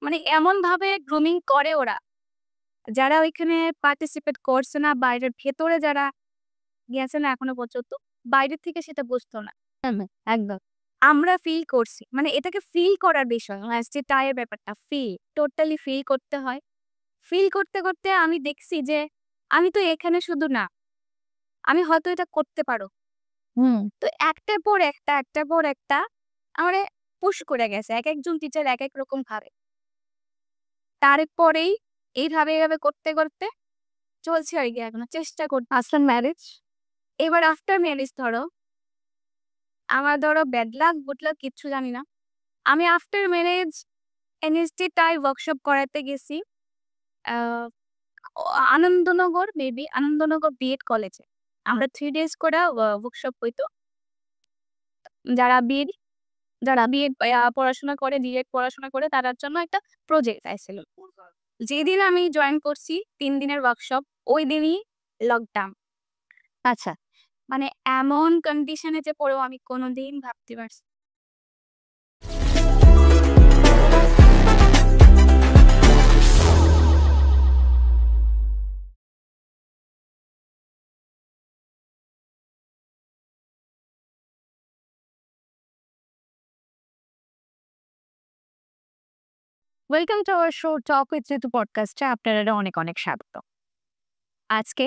মানে এমনভাবে গ্রুমিং করে ওরা, যারা ওইখানে পার্টিসিপেট করছে না, বাইরের ভেতরে যারা গেছে না এখনো পর্যন্ত, বাইরের থেকে সেটা বুঝতো না। হুম, একদম। আমরা ফিল করছি। মানে এটাকে ফিল করার বিষয়। যে টায়ের ব্যাপারটা টোটালি ফিল করতে হয়। ফিল করতে, করতে আমি দেখছি যে আমি তো এখানে শুধু না, আমি হয়তো এটা করতে পারো। তো একটার পর একটা, একটার পর একটা আমারে পুশ করে গেছে। একেকজন টিচার একেক রকম ভাবে। তারপরেই এভাবে করতে, করতে চলছে আরকি এখনো চেষ্টা করছি। আফটার ম্যারেজ, এবার আফটার ম্যারেজ আমার ব্যাড লাক, গুড লাক কিচ্ছু জানি না। আমি আফটার ম্যারেজ এনএসডি টাই ওয়ার্কশপ করাতে গেছি। আ অ আনন্দনগর আনন্দনগর বিএড কলেজে। আমরা 3 ডেজ করে ওয়ার্কশপ হইতো। যারা বিএড যারা বিএড পড়াশোনা করে, ডিএড পড়াশোনা করে তাদের জন্য একটা প্রজেক্ট আইছিল। যেদিন আমি জয়েন করছি ৩ দিনের ওয়ার্কশপ, ওই দিনই লকডাউন। আচ্ছা। মানে এমন কন্ডিশনে যে পড়েও আমি কোনদিন ভাবতে পারছি welcome to our show talk with Ritu পডকাস্টে আপনারা অনেক, অনেক স্বাগত। আজকে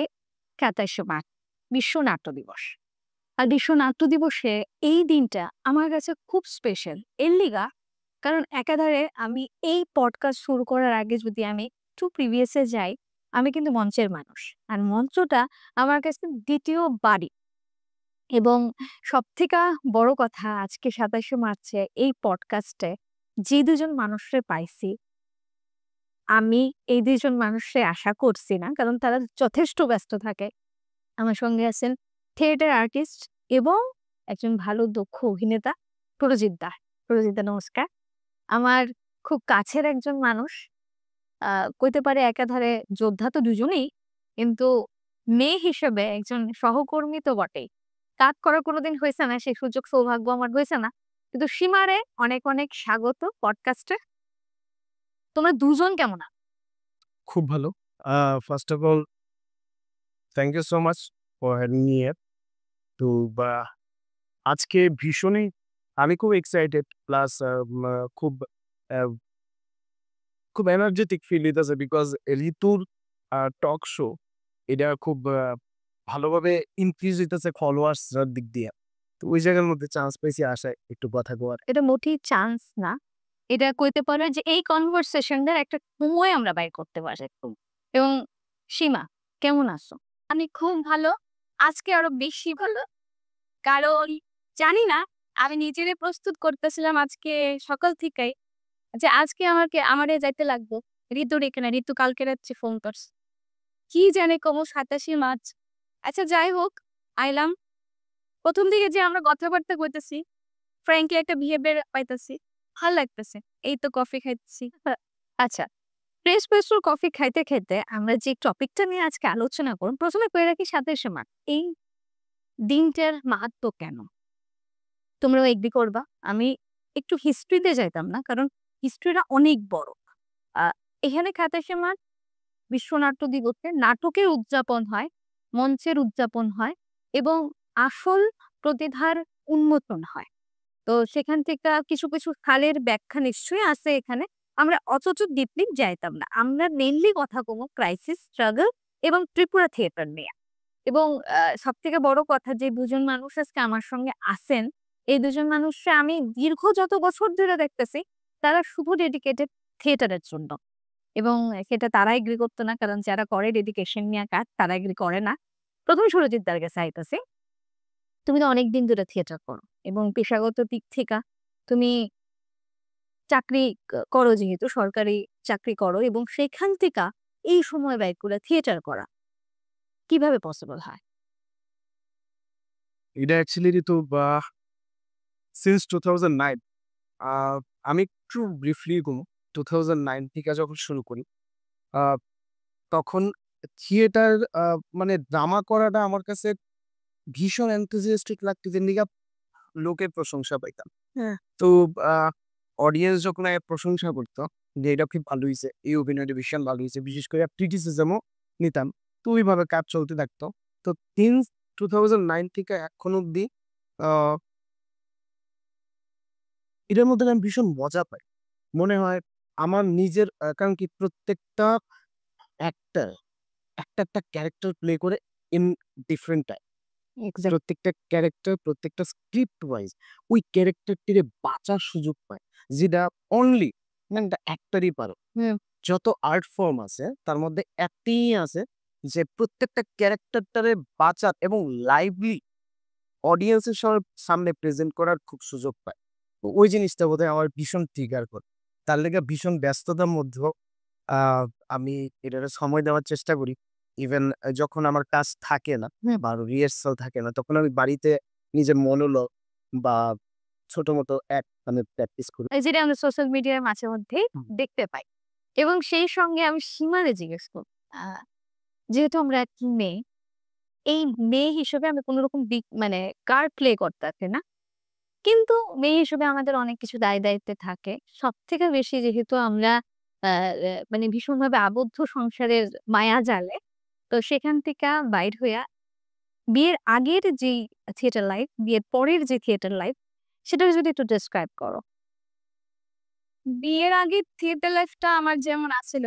২৭শে মার্চ বিশ্ব নাট্য দিবস। আর বিশ্ব নাট্য দিবসে এই দিনটা আমার কাছে খুব স্পেশাল। এর লিগা কারণ একাধারে আমি এই পডকাস্ট শুরু করার আগে যদি আমি একটু প্রিভিয়াসে যাই, আমি কিন্তু মঞ্চের মানুষ। আর মঞ্চটা আমার কাছে দ্বিতীয় বাড়ি। এবং সবথেকে বড় কথা আজকে ২৭শে মার্চে এই পডকাস্টে যে ২ জন মানুষরে পাইছি, আমি এই ২ জন মানুষরে আশা করছি না। কারণ তারা যথেষ্ট ব্যস্ত থাকে। আমার সঙ্গে আছেন থিয়েটার আর্টিস্ট এবং একজন ভালো দক্ষ অভিনেতা প্রজিত দা। প্রজিত দা নমস্কার। আমার খুব কাছের একজন মানুষ। আ কইতে পারে একাধারে যোদ্ধা তো দুজনেই। কিন্তু মেয়ে হিসেবে একজন সহকর্মী তো বটেই। কাজ করার কোনোদিন হইছে না, সেই সুযোগ সৌভাগ্য আমার হইছে না। কিন্তু সীমারে অনেক, অনেক স্বাগত পডকাস্টে। তোমরা দুজন কেমন আছো? খুব ভালো। First of all thank you so much for having me here. তো বা আজকে ভীষণই আমি খুব এক্সাইটেড প্লাস খুব আ খুব এনার্জেটিক ফিল হইতাছে বিকজ ঋতুর টক শো এটা খুব ভালোভাবে ইনক্রিজ হইতেছে ফলোয়ার্স এর দিক দিয়ে। তো ওই জায়গার মধ্যে চান্স পাইছি আশায় একটু কথা কওয়ার। এটা মোটেই চান্স না। এটা কইতে পারে যে এই কনভারসেশনটার একটা সময় আমরা বাইর করতে পারি খুব। এবং সীমা, কেমন আছো? আমি খুব ভালো। আজকে আরো বেশি ভালো। কারণ জানি না, আমি নিজেরে প্রস্তুত করতেছিলাম আজকে সকাল থেকেই যে আজকে আমারে যাইতে লাগবো। ঋতুর এখানে, ঋতু কালকে রাত্রে ফোন করছে। কি জানি কমু ২৭শে মার্চ। আচ্ছা যাই হোক, আইলাম। ১ম দিকে যে আমরা কথাবার্তা কইতেছি, ফ্র্যাঙ্কলি একটা বিহেভিয়ার পাইতেছি। ভাল লাগতেছে। এই তো কফি খাইতেছি। আচ্ছা, এসপ্রেসো কফি খাইতে, খাইতে আমরা যে টপিকটা নিয়ে আজকে আলোচনা করব, ১ম এ কইরা রাখি ২৭শে মার্চ। এই দিনটার মাহাত্ম্য কেন? তোমরাও এগ্রি করবা। আমি একটু হিস্ট্রিতে যাইতাম না। কারণ হিস্ট্রিটা অনেক বড়। আ এখানে ২৭শে মার্চ বিশ্ব নাট্য দিবসে নাটকের উদযাপন হয়, মঞ্চের উদযাপন হয় এবং আসল প্রতিভার উন্মোচন হয়। তো সেখান থেকে কিছু, কিছু সালের ব্যাখ্যা নিশ্চয়ই আছে এখানে। আমরা অতটা ডিপলি যাইতাম না। আমরা মেইনলি কথা কমু ক্রাইসিস, স্ট্রাগল এবং ত্রিপুরা থিয়েটার নিয়ে। এবং সবথেকে বড় কথা যে ২ জন মানুষ আজকে আমার সঙ্গে আছেন, এই ২ জন মানুষকে আমি দীর্ঘ যত বছর ধরে দেখতেছি, তারা শুধু ডেডিকেটেড থিয়েটারের জন্য। এবং সেটা তারা এগ্রি করত না। কারণ যারা করে ডেডিকেশন নিয়ে কাজ, তারা এগ্রি করে না। ১ম এ সুরজিৎ দার কাছে আইতাছি। তুমি তো অনেকদিন ধরে থিয়েটার করো এবং পেশাগত দিক থেকে তুমি চাকরি করো যেহেতু সরকারি চাকরি করো এবং সেখান থেকে এই সময় ব্যয় করে থিয়েটার করা কিভাবে পসিবল হয়? এটা অ্যাকচুয়ালি ঋতু সিন্স 2009 আ আমি একটু ব্রিফলি কমু। 2009 থেকে যখন শুরু করি আ তখন থিয়েটার মানে ড্রামা করাটা আমার কাছে ভীষণ enthusiastic লাগতো যে নিগা লোকের প্রশংসা পাইতাম। হ্যাঁ। তো আ অডিয়েন্স যখন প্রশংসা করত যে এটা খুব ভালো হইছে, এই অভিনয়টা ভীষণ ভালো হইছে। বিশেষ করে ক্রিটিসিজমও নিতাম। তো ওইভাবে কাজ চলতে থাকতো। তো সিন্স 2009 থেকে এখন অব্দি আ এটার মধ্যে আমি ভীষণ মজা পাই। মনে হয় আমার নিজের কারণ কি প্রত্যেকটা অ্যাক্টর একটা ক্যারেক্টার প্লে করে ইন ডিফারেন্ট টাইম। এক্সাক্ট প্রত্যেকটা ক্যারেক্টার, প্রত্যেকটা স্ক্রিপ্ট ওয়াইজ ওই ক্যারেক্টারটিরে বাঁচার সুযোগ পায়। যেটা অনলি একটা অ্যাক্টরই পারে। হুম। যত আর্ট ফর্ম আছে তার মধ্যে একটিই আছে যে প্রত্যেকটা ক্যারেক্টারটারে বাঁচার এবং লাইভলি অডিয়েন্সের সামনে প্রেজেন্ট করার খুব সুযোগ পায়। তো ওই জিনিসটা বোধহয় আমার ভীষণ ট্রিগার করে। তার লেগে ভীষণ ব্যস্ততার মধ্যেও আ আমি এটারে সময় দেওয়ার চেষ্টা করি। ইভেন যখন আমার কাজ থাকে না বা রিহার্সাল থাকে না, তখন আমি বাড়িতে নিজের মনোলগ বা ছোট-মোটো মানে প্র্যাকটিস করি। যেটা আমরা সোশ্যাল মিডিয়ার মাঝে মধ্যেই হুম। দেখতে পাই। এবং সেই সঙ্গে আমি সীমারে জিজ্ঞেস করব। আ যেহেতু আমরা একটি মেয়ে, এই মেয়ে হিসেবে আমি কোন রকম মানে কার্ড প্লে করতেছি না। কিন্তু মেয়ে হিসেবে আমাদের অনেক কিছু দায়-দায়িত্ব থাকে। সবথেকে বেশি যেহেতু আমরা আ মানে ভীষণভাবে আবদ্ধ সংসারের মায়াজালে। তো সেখান থেকে বাইর হইয়া বিয়ের আগের যেই থিয়েটার লাইফ, বিয়ের পরের যে থিয়েটার লাইফ, সেটা যদি একটু ডেসক্রাইব করো। বিয়ের আগের থিয়েটার লাইফটা আমার যেমন আছিল,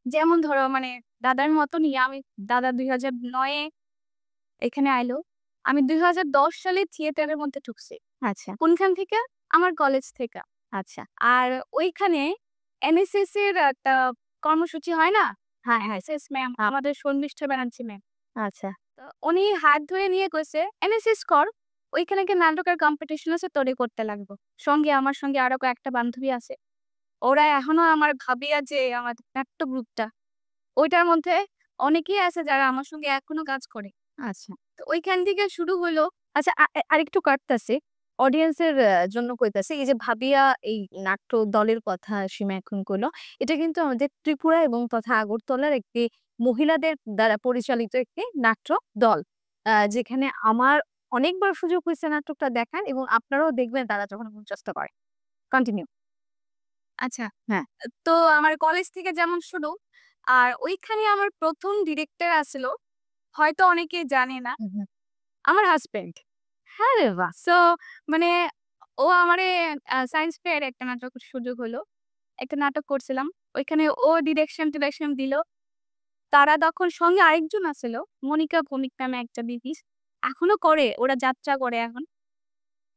যেমন ধরো মানে দাদার মতনই আমি দাদা 2009 এ এখানে আইলো। আমি 2010 সালে থিয়েটারের মধ্যে ঢুকছি। আচ্ছা, কোনখান থেকে? আমার কলেজ থেকে। আচ্ছা। আর ওইখানে এনএসএস এর একটা কর্মসূচি হয় না? হ্যাঁ, হ্যাঁ। এনএসএস ম্যাম, আমাদের শর্মিষ্ঠা ব্যানার্জী ম্যাম। আচ্ছা। তো উনি হাত ধরে নিয়ে কইছে, "এনএসএস কর। ওইখানে কি নাটকের কম্পিটিশন আছে, তোরে করতে লাগবো।" আমার সঙ্গে আরো কয়েকটা বান্ধবী আছে। ওরা এখনো আমার ভাবিয়া যে আমার নাট্য গ্রুপটা, ওইটার মধ্যে অনেকেই আছে যারা আমার সঙ্গে এখনো কাজ করে। আচ্ছা। তো ওইখান থেকে শুরু হলো। আচ্ছা আরেকটু কাটতাছি। অডিয়েন্সের জন্য কইতাছি। এই যে ভাবিয়া এই নাট্য দলের কথা সীমা এখন কইল। এটা কিন্তু আমাদের ত্রিপুরা এবং তথা আগরতলার একটি মহিলাদের দ্বারা পরিচালিত একটি নাট্য দল। যেখানে আমার অনেকবার সুযোগ হইছে নাটকটা দেখার এবং আপনারাও দেখবেন তারা যখন মঞ্চস্থ করে। কন্টিনিউ। আচ্ছা, হ্যাঁ। তো আমার কলেজ থেকে যেমন শুরু, আর ওইখানে আমার ১ম ডিরেক্টর আছিল, হয়তো অনেকেই জানে না, হুম, হুম। আমার হাসব্যান্ড। হ্যাঁ রে বাহ! সো মানে ও আমারে সায়েন্স ফেয়ারে একটা নাটকের সুযোগ হলো। একটা নাটক করছিলাম। ওইখানে ও ডিরেকশন-টিরেকশন দিল। তারা তখন সঙ্গে আরেকজন আছিল, মনিকা ভৌমিক নামে একটা দিদি। এখনো করে, ওরা যাত্রা করে এখন।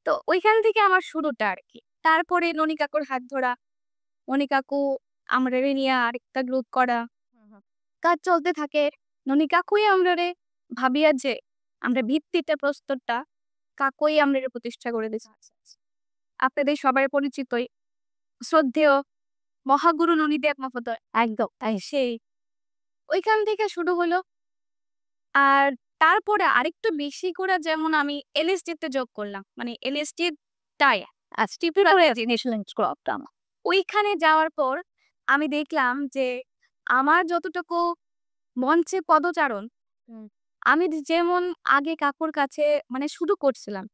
তো ওইখান থেকে আমার শুরুটা আরকি। তারপরে ননী কাকুর হাত ধরা, ননী কাকু আমরারে নিয়া আরেকটা গ্রুপ করা। হুম, হুম। কাজ চলতে থাকে। ননী কাকুই আমরারে ভাবিয়া যে আমরা ভিত্তিটা প্রস্তরটা কাকুই আমরারে প্রতিষ্ঠা করে দিছে। আপনাদের সবার পরিচিতই শ্রদ্ধেয় মহাগুরু ননীদেব মহোদয়। একদম তাই। সেই ওইখান থেকে শুরু হলো। আর তারপরে আরেকটু বেশি করে যেমন আমি এলএসডি তে যোগ করলাম। মানে এলএসডি টাই আচ্ছা ত্রিপুরা ন্যাশনাল স্ক্রপটা আমার। ওইখানে যাওয়ার পর আমি দেখলাম যে আমার যতটুকু মঞ্চে পদচারণ, হুম। আমি যেমন আগে কাকুর কাছে মানে শুরু করছিলাম।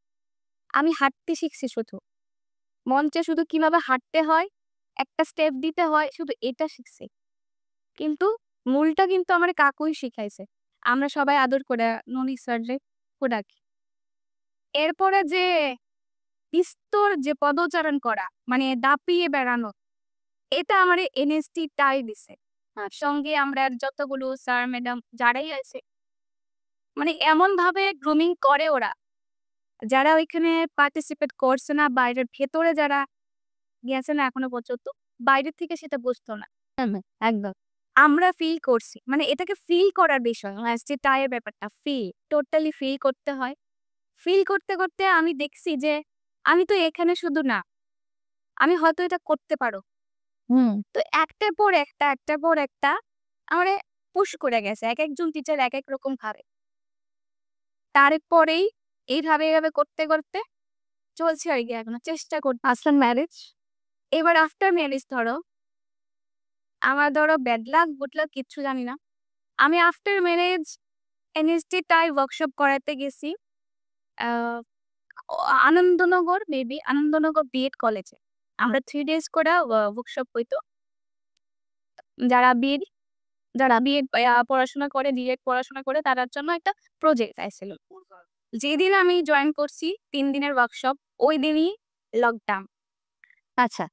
আমি হাঁটতে শিখছি শুধু। মঞ্চে শুধু কিভাবে হাঁটতে হয়, একটা স্টেপ দিতে হয় শুধু এটা শিখছি। কিন্তু মূলটা কিন্তু আমার কাকুই শিখাইছে। আমরা সবাই আদর করে ননি স্যাররে ডাকি। এরপরে যে বিস্তর যে পদচারণ করা, মানে দাপিয়ে বেড়ানো, এটা আমারে এনএসটি টাই দিছে। আর সঙ্গে আমরা যতগুলো স্যার ম্যাডাম যারাই আছে, মানে এমনভাবে গ্রুমিং করে ওরা, যারা ওইখানে পার্টিসিপেট করছে না, বাইরের ভেতরে যারা গেছে না এখনো পর্যন্ত, বাইরের থেকে সেটা বুঝতো না। হুম, একদম। আমরা ফিল করছি। মানে এটাকে ফিল করার বিষয়। এসটি টাই এর ব্যাপারটা ফিল, টোটালি ফিল করতে হয়। ফিল করতে, করতে আমি দেখছি যে আমি তো এখানে শুধু না, আমি হয়তো এটা করতে পারো। হুম। তো একটার পর একটা, একটার পর একটা আমারে পুশ করে গেছে। একেকজন টিচার একেক রকম ভাবে। তারপরেই এইভাবে, এভাবে করতে, করতে চলছে আরকি এখনো চেষ্টা করছি। After marriage? এবার আফটার ম্যারেজ ধরো ব্যাড লাক, গুড লাক কিচ্ছু জানি না। আমি আফটার ম্যারেজ এনএসডি টাই ওয়ার্কশপ করাতে গেছি। আ আনন্দনগর মেবি আনন্দনগর বিএড কলেজে। আমরা 3 days করে ওয়ার্কশপ হইতো। যারা বিএড যারা বিএড পড়াশোনা করে, ডিএড পড়াশোনা করে তাদের জন্য একটা প্রজেক্ট আইছিল। যেদিন আমি জয়েন করছি 3 দিনের ওয়ার্কশপ, ওই দিনই লকডাউন। আচ্ছা।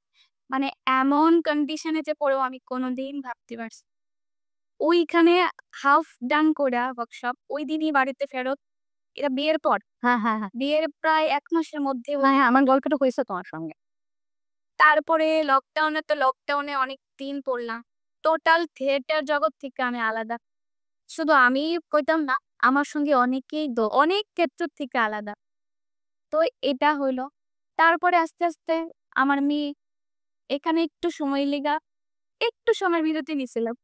মানে এমন কন্ডিশনে যে পড়বো আমি কোনোদিন ভাবতে পারছি। ওইখানে হাফ ডান কইরা ওয়ার্কশপ ওই দিনই বাড়িতে ফেরত। এটা বিয়ের পর। হ্যাঁ, হ্যাঁ, হ্যাঁ। বিয়ের প্রায় 1 মাসের মধ্যে হ্যাঁ, হ্যাঁ, আমার গল্পটা হইছে তোমার সঙ্গে। তারপরে লকডাউনে অনেক দিন পড়লাম। টোটাল থিয়েটার জগৎ থেকে আমি আলাদা। শুধু আমি কইতাম না, আমার সঙ্গে অনেকেই অনেক ক্ষেত্র থেকে আলাদা। তো এটা হইলো। তারপরে আস্তে, আস্তে আমার মেয়ে এখানে একটু সময়ের বিরতি নিছিলাম।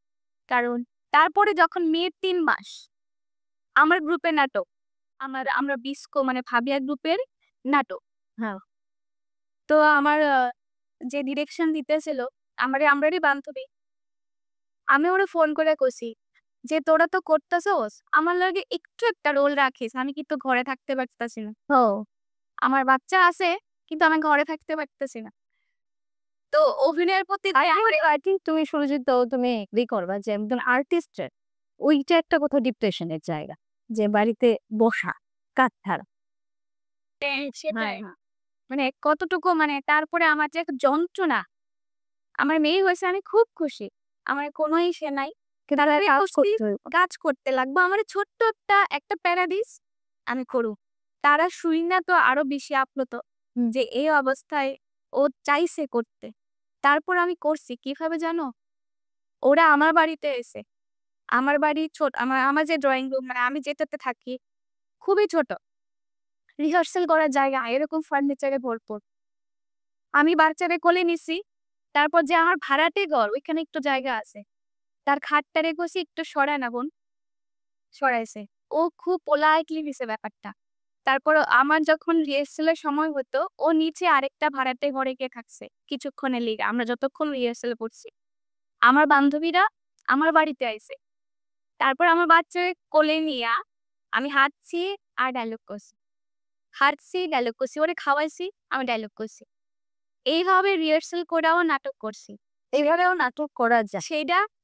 কারণ তারপরে যখন মেয়ের ৩ মাস, আমার গ্রুপে নাটক। আমরা বিস্কো মানে ফাবিয়া গ্রুপের নাটক। হ্যাঁ। তো আমার যে ডিরেকশন দিতেছিল আমরারই বান্ধবী। আমি ওরে ফোন করে কইছি যে, "তোরা তো করতাছস, আমার লগে একটু একটা রোল রাখিস। আমি কিন্তু ঘরে থাকতে পারতাছি না। ও আমার বাচ্চা আছে, কিন্তু আমি ঘরে থাকতে পারতেছি না।" তো অভিনয়ের প্রতি আই থিংক তুমি সুরজিৎ তুমি এগ্রি করবা যে একজন আর্টিস্টের ওইটা একটা কোথাও ডিপ্রেশনের জায়গা। যে বাড়িতে বসা, কাজ ছাড়া। সেটাই। হ্যাঁ। মানে কতটুকু মানে তারপরে আমার যে একটা যন্ত্রণা, আমার মেয়ে হইছে আমি খুব খুশি। আমার কোনো ইসে নাই। কিন্তু তাড়াতাড়ি কাজ খুশি, করতে হইব। কাজ করতে লাগবো। আমারে ছোট্ট একটা প্যারা দিস, আমি করু। তারা শুইনা তো আরো বেশি আপ্লুত যে এই অবস্থায় ও চাইছে করতে। তারপর আমি করছি। কিভাবে জানো? ওরা আমার বাড়িতে এসে, আমার বাড়ি আমার আমার যে ড্রয়িং রুম মানে আমি যেটাতে থাকি খুবই ছোট। রিহার্সাল করার জায়গা এরকম ফার্নিচারে ভরপুর। আমি বাচ্চারে কোলে নিছি। তারপর যে আমার ভাড়াটে ঘর ওইখানে একটু জায়গা আছে। তার খাটটারে কইছি, "একটু সরায় না বোন।" সরাইছে। ও খুব পোলাইটলি নিছে ব্যাপারটা। তারপর আমার যখন রিহার্সালের সময় হতো, ও নিচে আরেকটা ভাড়াটে ঘরে গিয়ে থাকছে কিছুক্ষণের লিগা। আমরা যতক্ষণ রিহার্সাল করছি। আমার বান্ধবীরা আমার বাড়িতে আইছে। তারপর আমার বাচ্চারে কোলে নিয়া আমি হাঁটছি আর ডায়ালগ করছি। হাঁটছি, ডায়ালগ করছি। ওরে খাওয়াইছি, আমি ডায়ালগ করছি। এইভাবে রিহার্সাল কইরাও নাটক করছি। এইভাবেও নাটক করা যায়।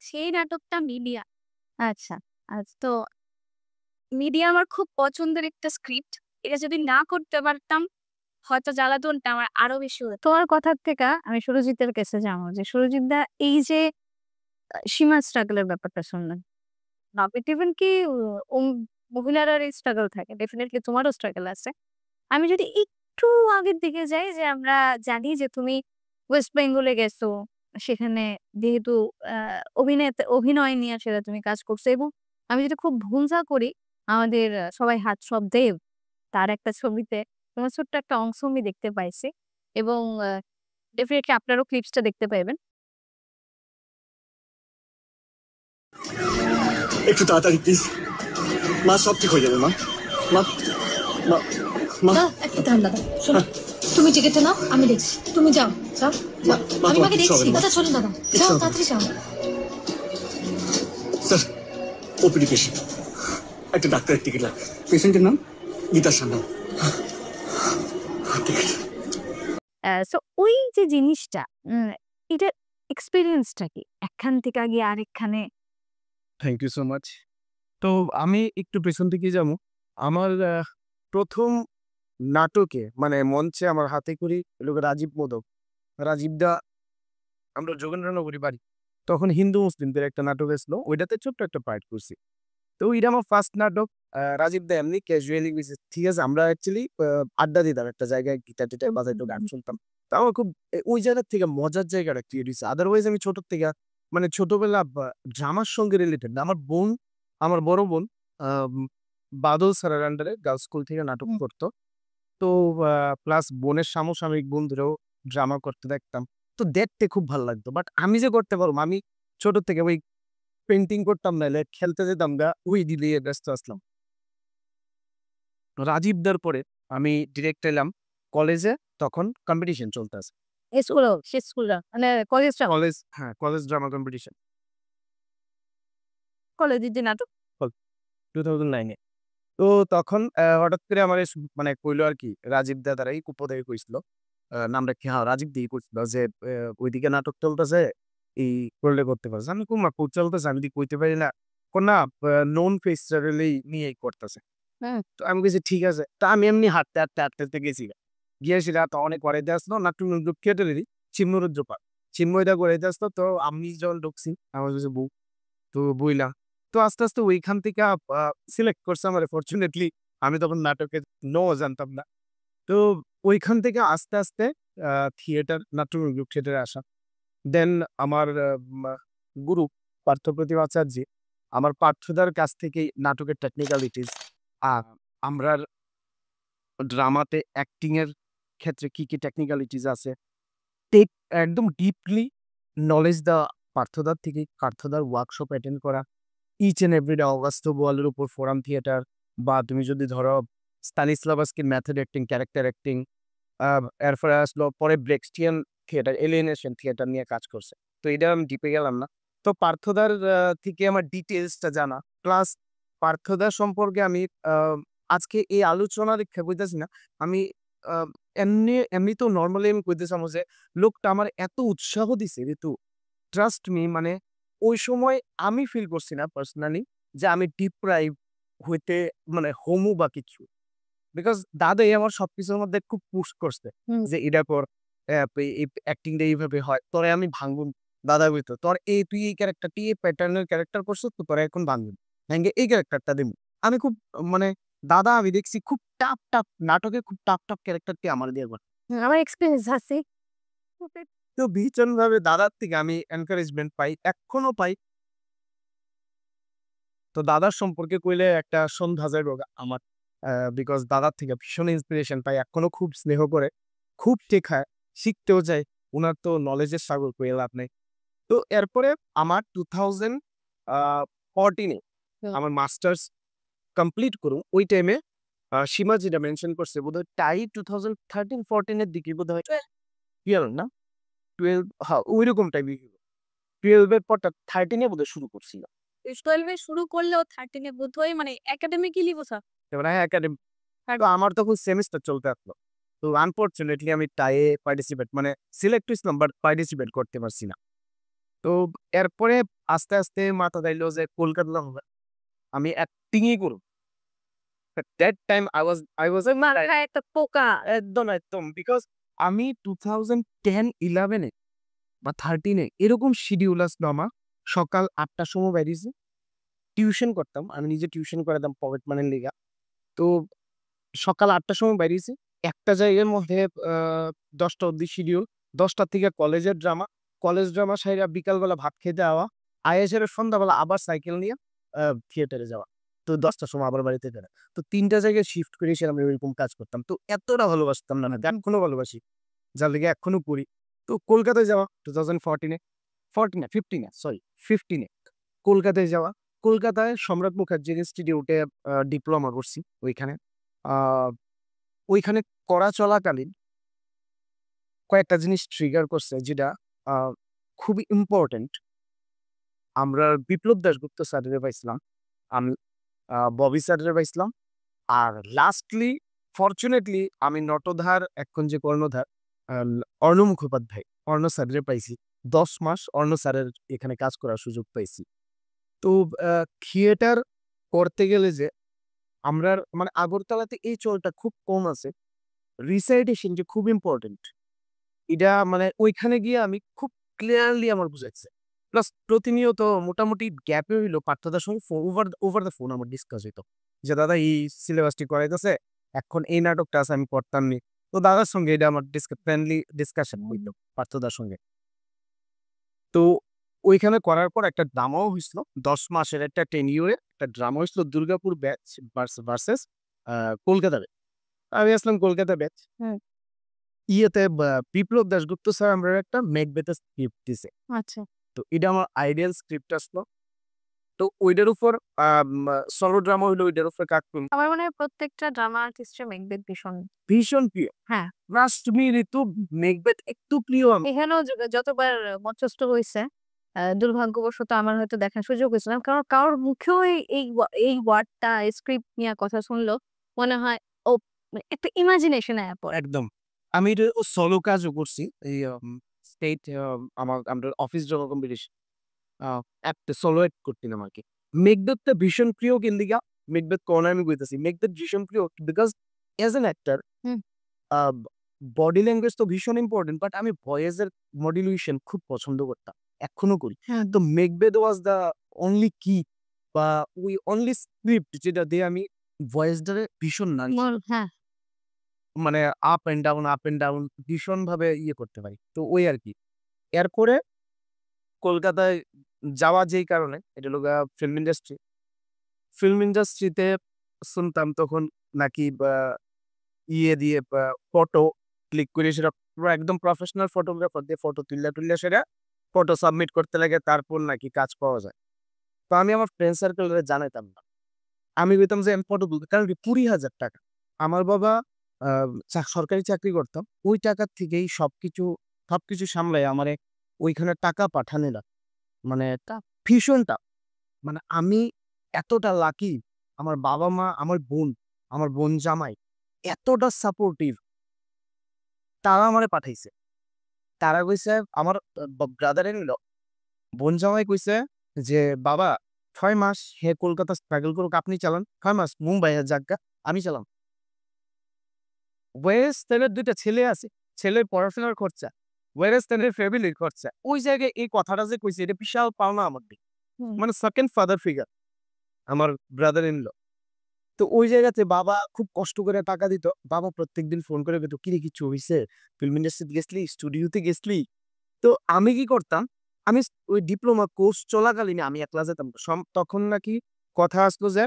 সেই নাটকটা মিডিয়া। আচ্ছা, আচ্ছা। তো মিডিয়া আমার খুব পছন্দের একটা স্ক্রিপ্ট। এটা যদি না করতে পারতাম, হয়তো জ্বালাতনটা আমার আরো বেশি হতো। তোমার কথার থেকে আমি সুরজিতের কাছে যাবো যে সুরজিৎ দা এই যে সীমা স্ট্রাগলের ব্যাপারটা শুনলেন। নট ইভেন কি মহিলারার এই স্ট্রাগল থাকে। ডেফিনিটলি তোমারও স্ট্রাগল আছে। আমি যদি একটু আগের দিকে যাই যে আমরা জানি যে তুমি ওয়েস্ট বেঙ্গলে গেছো। সেখানে যেহেতু আ অভিনয় নিয়ে সেটা তুমি কাজ করছো এবং আমি যেটা খুব ভুলজা করি আমাদের সবাই হাতসব দেব তার একটা ছবিতে তোমার ছোট্ট একটা অংশ আমি দেখতে পাইছি এবং ডেফিনিটলি আপনারাও ক্লিপসটা দেখতে পাইবেন। একটু তাড়াতাড়ি প্লিজ। মা সব ঠিক হয়ে যাবে মা। মা মা মা দাও একটু ঠান্ডা দাও শোনো তুমি টিকিটটা নাও আমি দেখছি তুমি যাও যাও যাও মা, আমি তোমার মাকে কিচ্ছু হবে দেখছি না। দাদা চলুন দাদা কিচ্ছু যাও হবে না। তাড়াতাড়ি যাও স্যার ওপিডি পেশেন্ট, একটা ডাক্তারের টিকিট লাগবে। পেশেন্টের নাম গীতা সান্যাল। ঠিক আছে। সো ওই যে জিনিসটা এটার এক্সপেরিয়েন্সটা কি? একখান থেকে গিয়ে আরেকখানে থ্যাংক ইউ সো মাচ। তো আমি একটু পেছন থেকে যাবো। আমার ১ম নাটকে মানে মঞ্চে আমার হাতে খড়ি হলো রাজীব মোদক। রাজীব দা আমরা যোগেন্দ্রনগরে বাড়ি। তখন হিন্দু মুসলিমদের একটা নাটক এসলো। ওইটাতে ছোট্ট একটা পার্ট করছি। তো ওইটা আমার ফার্স্ট নাটক। রাজীব দা এমনি ক্যাজুয়ালি কইছে, ঠিক আছে আমরা অ্যাকচুয়ালি আড্ডা দিতাম একটা জায়গায় গিটার-টিটার বাজাইতো, গান শুনতাম। তো আমার খুব ওই জায়গা থেকে মজার জায়গাটা ক্রিয়েট হইছে। আদারওয়াইজ আমি ছোট থেকে মানে ছোটবেলা ড্রামার সঙ্গে রিলেটেড না। আমার বড় বোন আম বাদল স্যারের আন্ডারে গার্লস স্কুল থেকে নাটক করতো। তো প্লাস বোনের সমসাময়িক বন্ধুরাও ড্রামা করতে দেখতাম। তো দেখতে খুব ভাল লাগতো। বাট আমি যে করতে পারবো আমি ছোট থেকে ওই পেইন্টিং করতাম নাইলে খেলতে যেতাম গা ওই নিয়ে ব্যস্ত আসলাম। রাজীব দার পরে আমি ডিরেক্ট এলাম কলেজে, তখন কম্পিটিশন চলতেছে। স্কুলরা মানে কলেজটা কলেজ ড্রামা কম্পিটিশন কলেজের যে নাটক 2009 এ। তো তখন হঠাৎ করে আমারে মানে কইলো আরকি রাজীব দা দ্বারাই কুপো থেকে কইছিল নামটা কি রাজীব দিয়ে করছিল যে ওইদিকে নাটক চলতেছে এই করলে করতে পারছে। আমি কোন খুব চলতেছে আমি দিক কইতে পারি না কোন না নন ফেস নিয়েই করতেছে। তো আমি বলছি ঠিক আছে। তো আমি এমনি হাঁটতে গেছি গিয়েছি রাত অনেক করাইতে আসলো নাট্য থিয়েটারেরই চিন্মরুজ্জপা চিন্ময়দা করাইতে আসতো। তো আমি যখন ঢুকছি আমার কাছে বউ তো বইলাম তো আস্তে আস্তে ওইখান থেকে সিলেক্ট করছে আমার ফরচুনেটলি আমি তখন নাটকের জানতাম না। তো ওইখান থেকে আস্তে আস্তে থিয়েটার নাট্যমূলক থিয়েটারে আসা। দেন আমার গুরু পার্থপ্রতিম আচার্য আমার পার্থদার কাছ থেকেই নাটকের টেকনিক্যালিটিস আমরার ড্রামাতে অ্যাক্টিং এর ক্ষেত্রে কি কি টেকনিক্যালিটিস আছে টেক একদম ডিপলি নলেজ দেওয়া পার্থদার থেকে। পার্থদার ওয়ার্কশপ অ্যাটেন্ড করা ইচ অ্যান্ড এভরিডে অগাস্ত বোয়ালের উপর ফোরাম থিয়েটার বা তুমি যদি ধরো স্তানিস্লাভাস্কির মেথড অ্যাক্টিং ক্যারেক্টার অ্যাক্টিং এরপরে আসলো পরে ব্রেক্সটিয়ান থিয়েটার এলিয়েনেশন থিয়েটার নিয়ে কাজ করছে। তো এটা আমি ডিপে গেলাম না। তো পার্থদার থেকে আমার ডিটেলসটা জানা প্লাস পার্থদার সম্পর্কে আমি আজকে এই আলোচনা রেখে কইতেছি না আমি এমনি তো নর্মালি আমি কইতেছিলাম যে লোকটা আমার এত উৎসাহ দিছে ঋতু ট্রাস্ট মি মানে ওই সময় আমি ফিল করছি না পার্সোনালি যে আমি ডিপ্রাইভ হইতে মানে হোমু বা কিছু বিকজ দাদাই আমার সবকিছুর মধ্যে খুব পুশ করছে যে এটা কর অ্যাক্টিংটা এইভাবে হয় তোরে আমি ভাঙবুন। দাদা বইতো তোর তুই এই ক্যারেক্টারটি এই প্যাটার্নের ক্যারেক্টার করছো তো তোরা এখন ভাঙবুন ভেঙে এই ক্যারেক্টারটা দিব। আমি খুব মানে দাদা আমি দেখছি খুব টাফ নাটকে খুব টাফ ক্যারেক্টারটি আমার দিয়ে করে। আমার এক্সপিরিয়েন্স আছে। তো ভীষণ ভাবে দাদার থেকে আমি এনকারেজমেন্ট পাই এখনো পাই। তো দাদার সম্পর্কে কইলে একটা সন্ধ্যা যায় আমার বিকজ দাদার থেকে ভীষণ ইন্সপিরেশন পাই এখনো খুব স্নেহ করে খুব শেখায় শিখতেও চাই ওনার তো নলেজের সাগর কয়ে লাভ নেই। তো এরপরে আমার 2014 আমার মাস্টার্স কমপ্লিট করুন ওই টাইমে সীমা যেটা মেনশন করছে বোধহয় টাই 2013-14 দিকে বোধহয় 12 না 12 হ্যাঁ ওইরকম টাইমে 12 পরটা 13 বোধহয় শুরু করছিল। 12 শুরু করলেও 13 বোধহয় মানে একাডেমিক্যালি বোঝা। এবার একাডেমি তো আমার তখন সেমিস্টার চলতে আসলো। তো আনফরচুনেটলি আমি টাইয়ে পার্টিসিপেট মানে সিলেক্ট হয়েছিলাম বাট পার্টিসিপেট করতে পারছি না। তো এরপরে আস্তে আস্তে মাথা দিল যে কলকাতা হবে আমি অ্যাক্টিংই করব। দ্যাট টাইম আই ওয়াজ মাথায় একটা পোকা। একদম বিকজ আমি 2010-11 বা 13 এরকম শিডিউল আসলো আমার সকাল 8টার সময় বেরিয়েছি টিউশন করতাম আমি নিজে টিউশন করাতাম পকেট মানের লিগা। তো সকাল 8টার সময় বেরিয়েছি একটা জায়গার মধ্যে 10টা অব্দি শিডিউল 10টার থেকে কলেজ ড্রামা সাইরা বিকালবেলা ভাত খেতে যাওয়া আইএসের সন্ধ্যাবেলা আবার সাইকেল নিয়ে থিয়েটারে যাওয়া। তো 10টার সময় আবার বাড়িতে ফেরা। তো 3টা জায়গায় শিফট করেছিলাম এরকম কাজ করতাম। তো এতটা ভালোবাসতাম না এখনো ভালোবাসি যার লেগে এখনো করি। তো কলকাতায় যাওয়া 2015 কলকাতায় যাওয়া কলকাতায় সম্রাট মুখার্জির ইনস্টিটিউটে ডিপ্লোমা করছি ওইখানে। ওইখানে করা চলাকালীন কয়েকটা জিনিস ট্রিগার করছে যেটা খুবই ইম্পর্টেন্ট। আমরা বিপ্লব দাশগুপ্ত স্যারের পাইছিলাম আমি ববি স্যারের পাইছিলাম আর লাস্টলি ফরচুনেটলি আমি নটধার এখন যে কর্ণধার অর্ণ মুখোপাধ্যায় অর্ণ স্যারের পাইছি 10 মাস অর্ণ স্যারের এখানে কাজ করার সুযোগ পাইছি। তো থিয়েটার করতে গেলে যে আমরা মানে আগরতলাতে এই চলটা খুব কম আছে রিসাইটেশন যে খুব ইম্পর্টেন্ট এটা মানে ওইখানে গিয়ে আমি খুব ক্লিয়ারলি আমার বুঝাইছে। প্লাস প্রতিনিয়ত মোটামুটি গ্যাপে হইলো পার্থদার সঙ্গে ওভার দ্য ফোন আমার ডিসকাস হইতো যে দাদা এই সিলেবাসটি করাইতেছে এখন এই নাটকটা আছে আমি পড়তাম নি। তো দাদার সঙ্গে এটা আমার ফ্রেন্ডলি ডিসকাশন হইতো পার্থদার সঙ্গে। তো ওইখানে করার পর একটা ড্রামাও হয়েছিল 10 মাসের একটা টেনিউরে একটা ড্রামা হয়েছিল Durgapur batch versus Kolkata batch. আমি আসলাম কলকাতা ব্যাচ ইয়েতে বিপ্লব দাশগুপ্ত স্যার আমরা একটা মেকবেথের স্ক্রিপ্ট দিছে। আচ্ছা। তো এটা আমার আইডিয়াল স্ক্রিপ্ট আসলো। তো ওইটার উপর সলো ড্রামা হইলো ওইটার উপর কাজ করুন আমার মনে হয় প্রত্যেকটা ড্রামা আর্টিস্টের মেকবেথ ভীষণ প্রিয়। হ্যাঁ। ট্রাস্ট মি ঋতু মেকবেথ একটু প্রিয় আমার। এখানেও যতবার মঞ্চস্থ হয়েছে দুর্ভাগ্যবশত আমার হয়তো দেখার সুযোগ হয়েছে না কারণ কারোর মুখেও এই ওয়ার্ডটা স্ক্রিপ্ট নিয়ে কথা শুনলো মনে হয় ও একটা ইমাজিনেশন পড়ে। একদম আমি এটা সোলো কাজও করছি। এই স্টেট আমাদের অফিস জব কম্পিটিশন একটা সোলো অ্যাক্ট করছিলাম আরকি। মেঘদত্ত ভীষণ প্রিয় কেনলিগা মেঘদত্ত কোন আমি কইতাছি। মেঘদত্ত ভীষণ প্রিয় because as an actor hmm. A body language তো ভীষণ ইম্পোর্টেন্ট বাট আমি ভয়েসের মডুলেশন খুব পছন্দ করতাম। এখনো করি। হ্যাঁ। তো মেঘবেদ ওয়াজ দ্য অনলি কি বা ওই অনলি স্ক্রিপ্ট যেটা দিয়ে আমি ভয়েসটারে ভীষণ হ্যাঁ। মানে আপ অ্যান্ড ডাউন ভীষণভাবে ইয়ে করতে পারি। তো ওই আরকি। এরপরে কলকাতায় যাওয়া যেই কারণে এটা হলো গা ফিল্ম ইন্ডাস্ট্রি। ফিল্ম ইন্ডাস্ট্রিতে শুনতাম তখন নাকি ইয়ে দিয়ে ফটো ক্লিক করে সেটা পুরো একদম প্রফেশনাল ফটোগ্রাফার দিয়ে ফটো তুইল্লা সেটা ফটো সাবমিট করতে লাগে তারপর নাকি কাজ পাওয়া যায়। তো আমি আমার ফ্রেন্ড সার্কেলরে জানাইতাম না। আমি কইতাম যে আমি ফটো তুলতে কারণ কি ৳২০,০০০ আমার বাবা আ সরকারি চাকরি করতাম। ওই টাকার থেকেই সবকিছু সামলায় আমারে ওইখানে টাকা পাঠানে না। মানে ভীষণ টাফ। মানে আমি এতটা লাকি আমার বাবা-মা, আমার বোন জামাই এতটা সাপোর্টিভ তারা আমারে পাঠাইছে। তারা কইছে আমার ব্রাদার ইন ল বোন জামাই কইছে যে, "বাবা ৬ মাস হে কলকাতা স্ট্রাগল করুক আপনি চালান। ৬ মাস মুম্বাই যাগ্গা আমি চালাম।" ওয়েস তাদের ২ টা ছেলে আছে। ছেলের পড়াশোনার খরচা, ওয়েরেস তাদের ফ্যামিলির খরচা। ওই জায়গায় এই কথাটা যে কইছে এটা বিশাল পাওনা আমাকে। হুম। মানে সেকেন্ড ফাদার ফিগার আমার ব্রাদার ইন ল। তো ওই জায়গাতে বাবা খুব কষ্ট করে টাকা দিত। বাবা প্রত্যেকদিন ফোন করে কইতো, "কিরে কিচ্ছু হইছে? ফিল্ম ইন্ডাস্ট্রিতে গেছলি? স্টুডিওতে গেছলি?" তো আমি কি করতাম? আমি ওই ডিপ্লোমা কোর্স চলাকালীন আমি একলা যেতাম। তখন নাকি কথা আসলো যে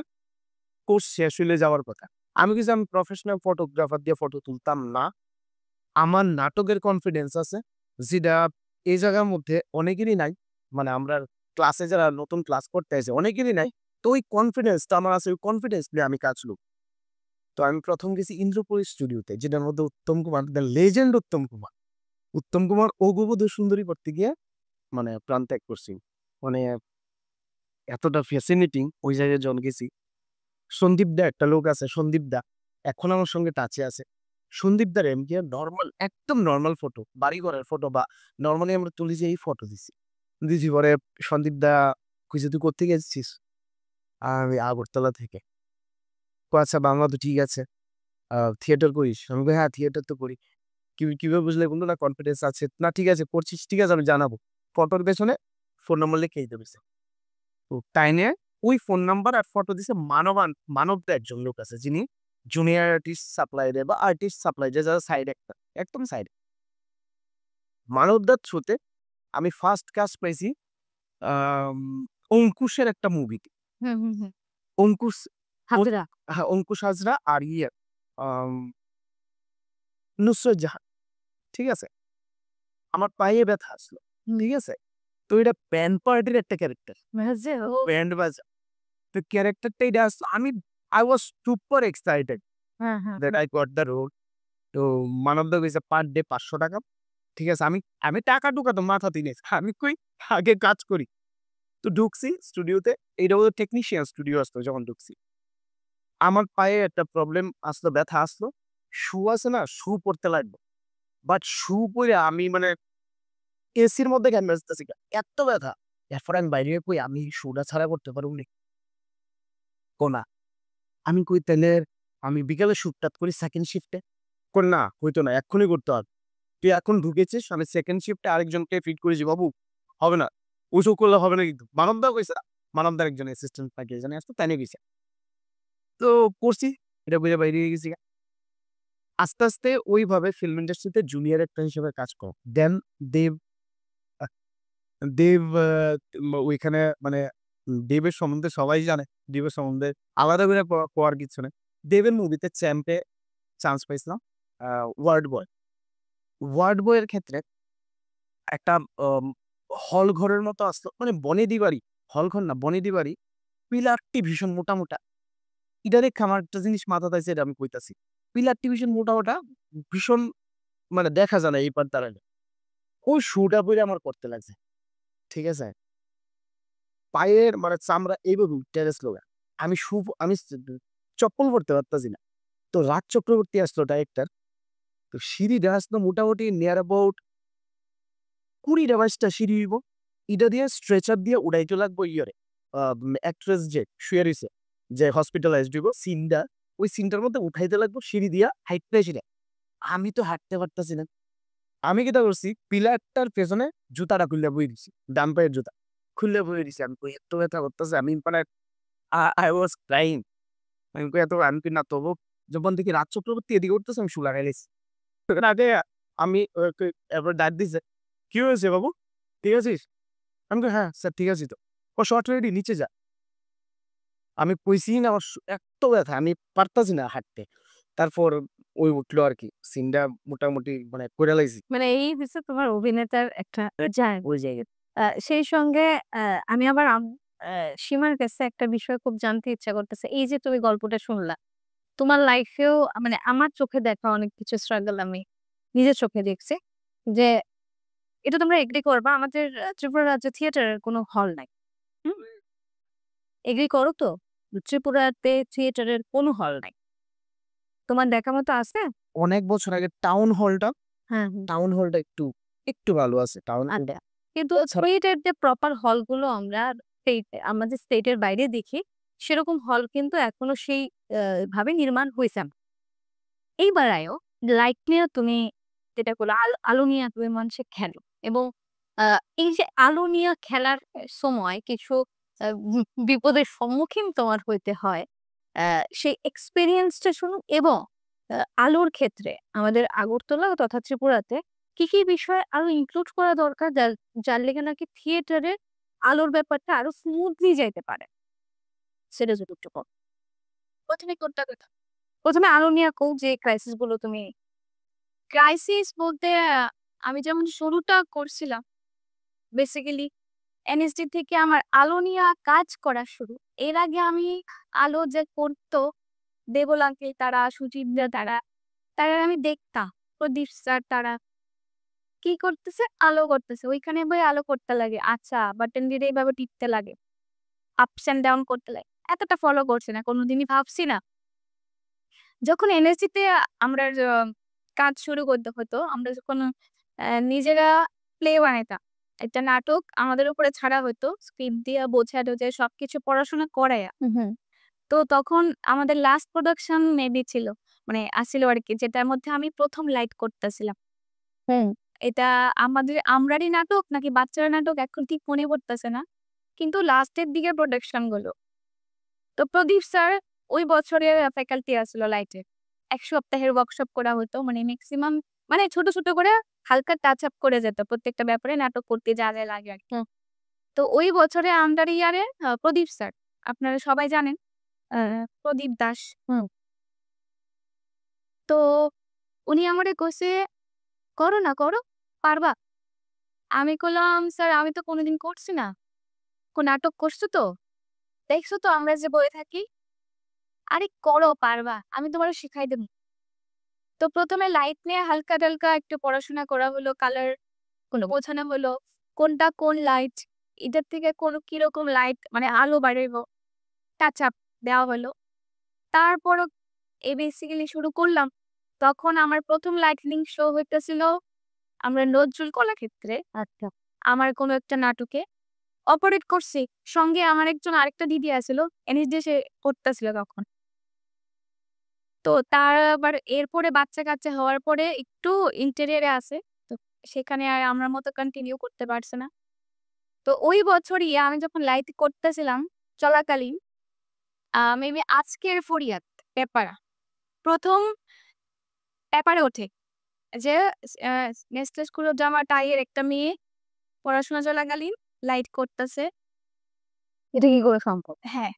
কোর্স শেষ হইলে যাওয়ার কথা। আমি কইছি, "আমি প্রফেশনাল ফটোগ্রাফার দিয়ে ফটো তুলতাম না। আমার নাটকের কনফিডেন্স আছে, যেটা এই জায়গার মধ্যে অনেকেরই নাই। মানে আমরা ক্লাসে যারা নতুন ক্লাস করতে আইছে অনেকেরই নাই। তো ওই কনফিডেন্সটা আমার আছে। ওই কনফিডেন্স নিয়ে আমি কাজ লুব।" তো আমি ১ম গেছি ইন্দ্রপুরী স্টুডিওতে যেটার মধ্যে উত্তম কুমার, দ্য লেজেন্ড উত্তম কুমার। উত্তম কুমার অগুবধূ সুন্দরী করতে গিয়ে মানে প্রাণ ত্যাগ করছি। মানে এতটা ফ্যাসিনেটিং ওই জায়গায় যখন গেছি। সন্দীপ দা একটা লোক আছে, সন্দীপ দা। এখন আমার সঙ্গে টাচে আছে। সন্দীপ দার এমকে নরমাল একদম নরমাল ফটো, বাড়িঘরের ফটো বা নরমালি আমরা তুলি যে এই ফটো দিছি। দিছি পরে সন্দীপ দা কইছে, "তুই কোত্থেকে এসেছিস?" আমি আগরতলা থেকে। কয়, "আচ্ছা বাংলা তো ঠিক আছে। থিয়েটার করিস?" আমি কই, "হ্যাঁ, থিয়েটার তো করি।" কিভাবে বুঝলে? বলল, "না কনফিডেন্স আছে।" "না ঠিক আছে করছিস, ঠিক আছে আমি জানাবো।" ফটোর পেছনে ফোন নাম্বার লিখেই দিছে। তো তাই নিয়ে ওই ফোন নাম্বার আর ফটো দিছে মানব দা একজন লোক আছে যিনি জুনিয়র আর্টিস্ট সাপ্লাই দেয় বা আর্টিস্ট সাপ্লাই দেয় যারা সাইড অ্যাক্টর একদম সাইড। মানব দার থ্রুতে আমি ফার্স্ট কাজ পাইছি আম অঙ্কুশের একটা মুভিতে। হুম, হুম, হুম। অঙ্কুশ হাজরা। হ্যাঁ, অঙ্কুশ হাজরা আর আম নুসরাত জাহান। ঠিক আছে? আমার পায়ে ব্যথা আসলো। ঠিক আছে? তো এটা ব্যান্ড পার্টির একটা ক্যারেক্টার। ব্যান্ড বাজা। তো ক্যারেক্টারটা এটা আমি I was super excited হ্যাঁ, হ্যাঁ। that I got the role. তো মানবদা কইছে পার ডে ৳৫০০। ঠিক আছে? আমি আমি টাকা-টুকা তো মাথাতেই নাই। আমি কই আগে কাজ করি। তো ঢুকছি স্টুডিওতে। এইটা হলো টেকনিশিয়ান স্টুডিও আসতো যখন ঢুকছি। আমার পায়ে একটা প্রবলেম আসলো, ব্যথা আসলো। শু আছে না? শু পরতে লাগবে। বাট শু পইরা আমি মানে এসির মধ্যে কেন বাজতেছি গা। এত ব্যথা। এরপরে আমি বাইরে কই আমি শুটা ছাড়া করতে পারুমনি? না। আমি কই তাইলে আমি বিকালে শুট-টাট করি সেকেন্ড শিফটে। কই না হইতো না এক্ষুনি করতে হবে। তুই এখন ঢুকেছিস আমি সেকেন্ড শিফটে আরেকজনকে ফিট করেছি বাবু হবে না। ওইসব করলে হবে না কিন্তু। মানবদাও কইছে না। মানবদার একজন অ্যাসিস্ট্যান্ট না কে জানি আসতো তাই নিয়ে কইছে। তো করছি। এটা বুইঝা বাইরে হয়ে গেছি গা। আস্তে ওইভাবে ফিল্ম ইন্ডাস্ট্রিতে জুনিয়র অ্যাক্টর হিসেবে কাজ করো। দেন দেব আ দেব ওইখানে মানে দেবের সম্বন্ধে সবাই জানে। দেবের সম্বন্ধে আলাদা করে কোয়ার কিছু নাই। দেবের মুভিতে চ্যাম্পে চান্স পাইছিলাম। আ ওয়ার্ড বয়। ওয়ার্ড বয়ের ক্ষেত্রে একটা আম হল ঘরের মতো আসলো। মানে বনেদি বাড়ি, হল ঘর না বনেদি বাড়ি। পিলারটি ভীষণ মোটা। ইটা দেখে আমার একটা জিনিস মাথাতে আইছে এটা আমি কইতাছি। পিলারটি ভীষণ মোটা, ভীষণ মানে দেখা যায় না এই পার দাঁড়ালে। ওই শুটা পইরা আমার করতে লাগছে। ঠিক আছে? পায়ের মানে চামড়া এইভাবে উইঠ্যা গেছিল গা। আমি আমি চপ্পল পড়তে পারতাছি না। তো রাজ চক্রবর্তী আসলো ডাইরেক্টর। তো সিঁড়িটা আসতো মোটামুটি নিয়ার অ্যাবাউট 20-22টা সিঁড়ি হইব। এটা দিয়ে স্ট্রেচার দিয়ে উড়াইতে লাগবো ইয়রে অ্যাক্ট্রেস যে শুয়ে রইছে, যে হসপিটালাইজড হইব, সিনটা ওই সিনটার মধ্যে উঠাইতে লাগবো সিঁড়ি দিয়া হাইটতে ছিল। আমি তো হাঁটতে পারতাছি না। আমি কিটা করছি, পিলারটার পেছনে জুতাটা খুললে বই দিছি, ডান পায়ের জুতা খুললে বই দিছি। আমি কই এত ব্যথা করতেছে, আমি মানে আই ওয়াজ ক্রাইং। আমি কই এত আমি কই না তবু যখন দেখি রাত চক্রবর্তী এদিকে উঠতেছে আমি শুলা গেলেছি। আগে আমি এবার ডাক দিছে, কি হয়েছে বাবু, ঠিক আছিস? আমি কই হ্যাঁ স্যার ঠিক আছি। তো ও শর্ট রেডি নিচে যা। আমি কইছি না আমার এত ব্যথা আমি পারতাছি না হাঁটতে। তারপর ওই উঠলো আর কি, সিনটা মোটামুটি মানে করে লাইছি। মানে এই হচ্ছে তোমার অভিনেতার একটা যায় ওই জায়গায়। সেই সঙ্গে আমি আবার সীমার কাছে একটা বিষয় খুব জানতে ইচ্ছা করতেছে। এই যে তুমি গল্পটা শুনলা, তোমার লাইফেও মানে আমার চোখে দেখা অনেক কিছু স্ট্রাগল আমি নিজের চোখে দেখছি। যে এটা তোমরা এগ্রি করবা, আমাদের ত্রিপুরা রাজ্যে থিয়েটারের কোনো হল নাই। হুম? এগ্রি করো তো? ত্রিপুরাতে থিয়েটারের কোনো হল নাই। তোমার দেখা মতো আছে? অনেক বছর আগে টাউন হলটা হ্যাঁ। টাউন হলটা একটু একটু ভালো আছে টাউন। আচ্ছা। কিন্তু থিয়েটার যে প্রপার হলগুলো আমরা আমাদের স্টেটের বাইরে দেখি, সেরকম হল কিন্তু এখনো সেই ভাবে নির্মাণ হইছে না। এইবার আয়ো লাইট নিয়ে তুমি যেটা করলো আলো নিয়ে তুমি মানুষে খেলো এবং এই যে আলো নিয়ে খেলার সময় কিছু বিপদের সম্মুখীন তোমার হইতে হয়, সেই এক্সপেরিয়েন্সটা শুনুন। এবং আলোর ক্ষেত্রে আমাদের আগরতলা তথা ত্রিপুরাতে কি কি বিষয় আরো ইনক্লুড করা দরকার, যার লেগে নাকি থিয়েটারে আলোর ব্যাপারটা আরো স্মুথলি যাইতে পারে, সেটা যদি একটু বলো। প্রথমে কোনটা কথা? প্রথমে আলো নিয়ে কও যে ক্রাইসিস গুলো তুমি। ক্রাইসিস বলতে আমি যেমন শুরুটা করছিলাম বেসিক্যালি এনএসডি থেকে আমার আলো নিয়ে কাজ করা শুরু। এর আগে আমি আলো যে করতো দেবল আঙ্কেল তারা, সুচিত্রা তারা, তারা আমি দেখতাম। প্রদীপ স্যার তারা কি করতেছে, আলো করতেছে, ওইখানে বই আলো করতে লাগে, আচ্ছা বাটন দিয়ে এইভাবে টিপতে লাগে, আপস অ্যান্ড ডাউন করতে লাগে। এতটা ফলো করছি না, কোনোদিনই ভাবছি না। যখন এনএসজিতে আমরা কাজ শুরু করতে হতো, আমরা যখন নিজেরা প্লে বানাইতাম, একটা নাটক আমাদের উপরে ছাড়া হতো স্ক্রিপ্ট দিয়ে বোঝা টোঝা সবকিছু পড়াশোনা করাইয়া। তো তখন আমাদের লাস্ট প্রোডাকশন মেবি ছিল, মানে আসছিল আর কি, যেটার মধ্যে আমি প্রথম লাইট করতেছিলাম। এটা আমরারই নাটক নাকি বাচ্চারা নাটক এখন ঠিক মনে পড়তেছে না, কিন্তু লাস্টের দিকে প্রোডাকশন গুলো। তো প্রদীপ স্যার ওই বছরের ফ্যাকাল্টি আসলো লাইটে। 1 সপ্তাহের ওয়ার্কশপ করা হতো, মানে ম্যাক্সিমাম মানে ছোট ছোট করে হালকা টাচ আপ করে যেত প্রত্যেকটা ব্যাপারে নাটক করতে যা যা লাগে আর কি। তো ওই বছরে আন্ডার ইয়ারে প্রদীপ স্যার, আপনারা সবাই জানেন প্রদীপ দাস। তো উনি আমারে কইছে করো না, করো, পারবা। আমি কইলাম স্যার আমি তো কোনোদিন করছি না। নাটক করছো তো, দেখছো তো আমরা যে বয়ে থাকি। আরে করো, পারবা, আমি তোমার শিখাই দেব। তো প্রথমে লাইট নিয়ে হালকা টালকা একটু পড়াশোনা করা হলো, কালার বোঝানো হলো, কোনটা কোন লাইট, এটার থেকে কোন কিরকম লাইট মানে আলো বাড়াইবো, টাচ আপ দেওয়া হলো। তারপরও বেসিক্যালি শুরু করলাম। তখন আমার প্রথম লাইটনিং শো হইতেছিল আমরা নজরুল কলাক্ষেত্রে। আচ্ছা। আমার কোনো একটা নাটকে অপারেট করছি, সঙ্গে আমার একজন আরেকটা দিদি আছিল, এনএসডি সে করতেছিল তখন। তো তার আবার এরপরে বাচ্চা কাচ্চা হওয়ার পরে একটু ইন্টেরিয়ারে আছে, তো সেখানে আর আমার মতো কন্টিনিউ করতে পারছে না। তো ওই বছরই আমি যখন লাইট করতেছিলাম চলাকালীন মেবি আজকের ফরিয়াদ প্রথম পেপারে ওঠে যে নেসলে স্কুল অফ ড্রামা টাইয়ের একটা মেয়ে পড়াশোনা চলাকালীন লাইট করতেছে। এটা কি করে সম্ভব? হ্যাঁ,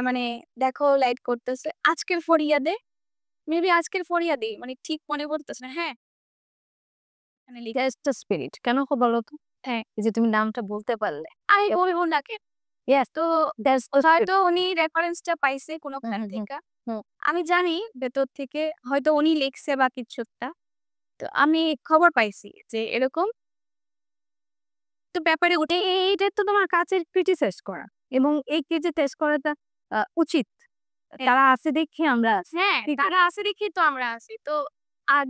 মানে দেখো লাইট করতেছে আজকের ফরিয়াদে, মেবি আজকের ফরিয়াদেই, মানে ঠিক মনে পড়তেছে না। হ্যাঁ, মানে দ্যাটস স্পিরিট। কেন বলো তো? হ্যাঁ, এই যে তুমি নামটা বলতে পারলে। আমি ওই ওনাকে ইয়েস, তো দ্যাটস হয়তো উনি রেফারেন্সটা পাইছে কোনো প্ল্যান থেকে। আমি জানি ভেতর থেকে হয়তো উনি লিখছে বা কিছু একটা। তো আমি খবর পাইছি যে এরকম, তো ব্যাপারে উঠে এইটা তো তোমার কাজের ক্রিটিসাইজ করা এবং এই ক্রিটিসাইজ করাটা উচিত। তারা আছে দেখে আমরা আছি। হ্যাঁ, তারা আছে দেখি তো আমরা আছি। তো আজ